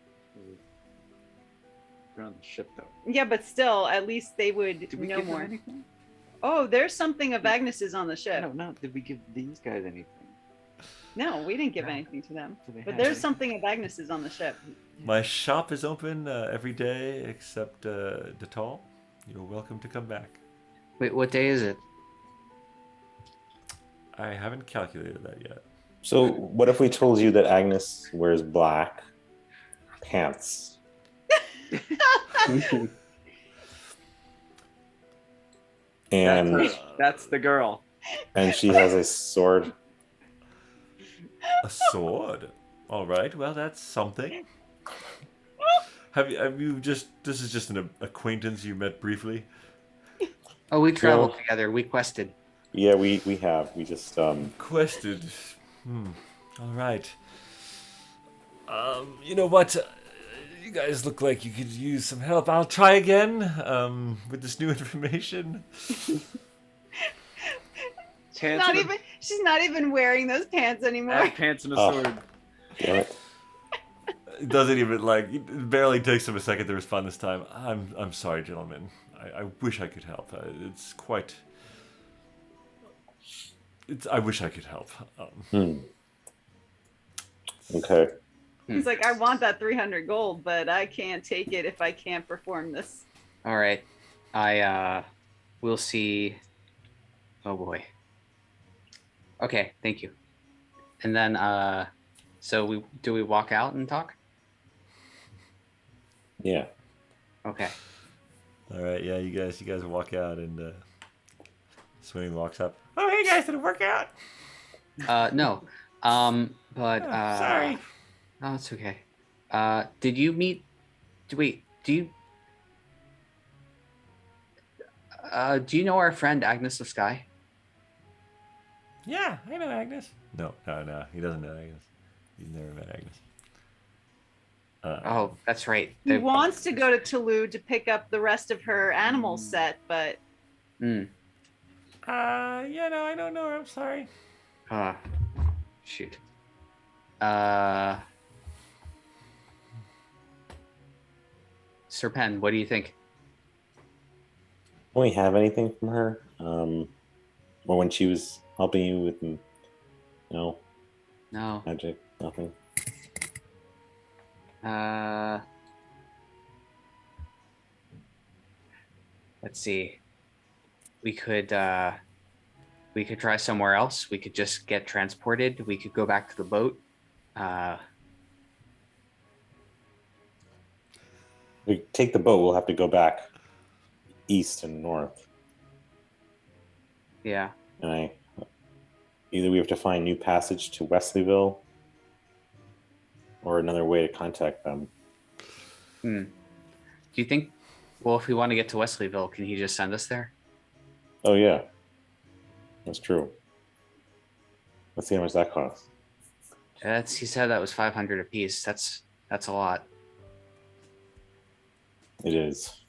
We're on the ship though. Yeah, but still, at least they would Did we know give more. them anything? Oh, there's something of Agnes's on the ship. No, not did we give these guys anything? No, we didn't give No. anything to them. Do they But have there's anything? something of Agnes's on the ship. My shop is open every day except Detal. You're welcome to come back. Wait, what day is it? I haven't calculated that yet. So what if we told you that Agnes wears black pants? And That's the girl. and she has a sword. A sword. All right. Well, that's something. Have you just? This is just an acquaintance you met briefly. Oh, we traveled No. together. We quested. Yeah, we have. We just Quested. All right. You know what? You guys look like you could use some help. I'll try again. With this new information. She's not even wearing those pants anymore. I have pants and a Oh. sword. damn it. It doesn't even it barely takes him a second to respond this time. I'm sorry, gentlemen. I wish I could help. It's quite. I wish I could help. Okay. He's like, I want that 300 gold, but I can't take it if I can't perform this. All right. I will see. Oh boy. Okay, thank you. And then so we walk out and talk? Yeah. Okay. All right, yeah, you guys walk out and Swimming walks up. Oh, hey guys, did it work out? No. But Sorry. Oh, it's okay. Did you meet? Wait, do you know our friend Agnes of Skye? Yeah, I know Agnes. No, he doesn't know Agnes. He's never met Agnes. Oh, that's right. He wants to go to Toulouse to pick up the rest of her animal set, but Hmm. Yeah, no, I don't know her. I'm sorry. Shoot. Serpen, what do you think? Don't we have anything from her? Or when she was helping you with, No. magic, nothing. Let's see. We could We could try somewhere else. We could just get transported. We could go back to the boat. We take the boat. We'll have to go back east and north. Yeah. And either we have to find new passage to Wesleyville, or another way to contact them. Do you think? Well, if we want to get to Wesleyville, can he just send us there? Oh yeah, that's true. Let's see how much that costs. He said that was 500 apiece. That's a lot. It is.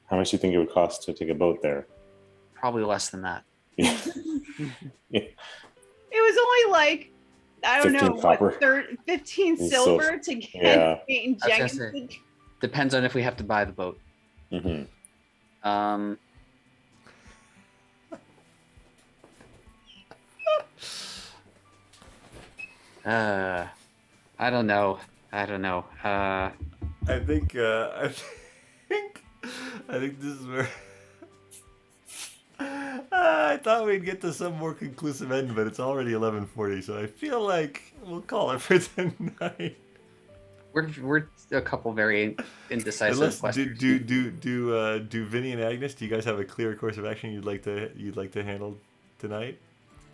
How much do you think it would cost to take a boat there? Probably less than that. Yeah. It was only like, I don't 15 know, copper. 15 And silver to get yeah. Peyton I was Jenkins. gonna say, depends on if we have to buy the boat. Mm-hmm. I don't know. I think this is where I thought we'd get to some more conclusive end, but it's already 11:40, so I feel like we'll call it for tonight. We're a couple very indecisive Unless questions. do Vinny and Agnes, do you guys have a clear course of action you'd like to handle tonight?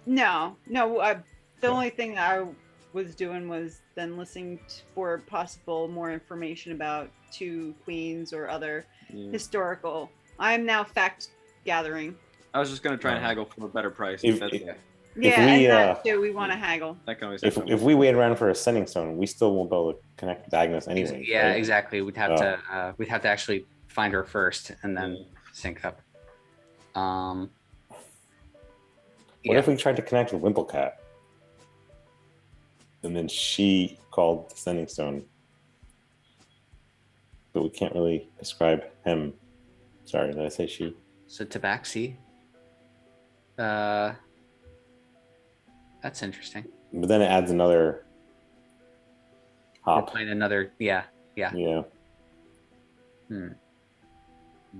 No. The only thing I was doing was then listening for possible more information about two queens or other historical. I'm now fact gathering. I was just gonna try and haggle for a better price. If- That's if- it. Yeah, we, and that too. We want to haggle. That can always If we wait around for a sending stone, we still won't be able to connect with Agnes anyway. Yeah, right? exactly. We'd have to actually find her first and then sync up. What Yeah. if we tried to connect with Wimplecat? And then she called the sending stone. But we can't really describe him. Sorry, did I say she? So Tabaxi. That's interesting. But then it adds another We're hop. playing another. Yeah. Yeah.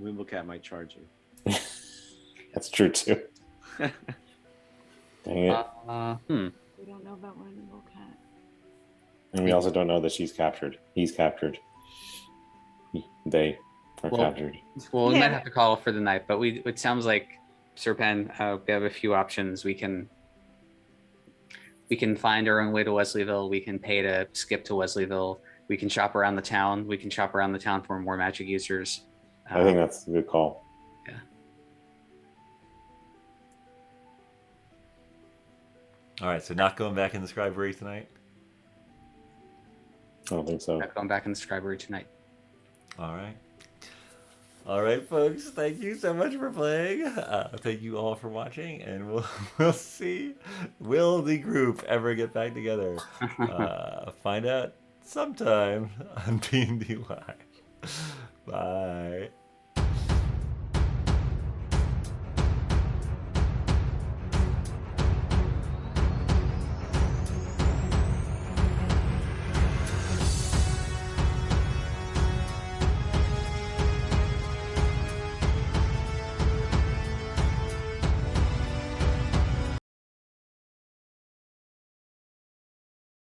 Wimblecat might charge you. That's true too. Dang it. We don't know about Rainbow Cat. And we also don't know that she's captured. He's captured. They are Well, captured. Well, we Yeah. might have to call it for the night, but it sounds like Serpen, we have a few options. We can find our own way to Wesleyville. We can pay to skip to Wesleyville. We can shop around the town. We can shop around the town for more magic users. I think that's a good call. Yeah. All right, so not going back in the scribery tonight. I don't think so. Not going back in the scribery tonight. All right, folks. Thank you so much for playing. Thank you all for watching, and we'll see. Will the group ever get back together? Find out sometime on BND Live. Bye.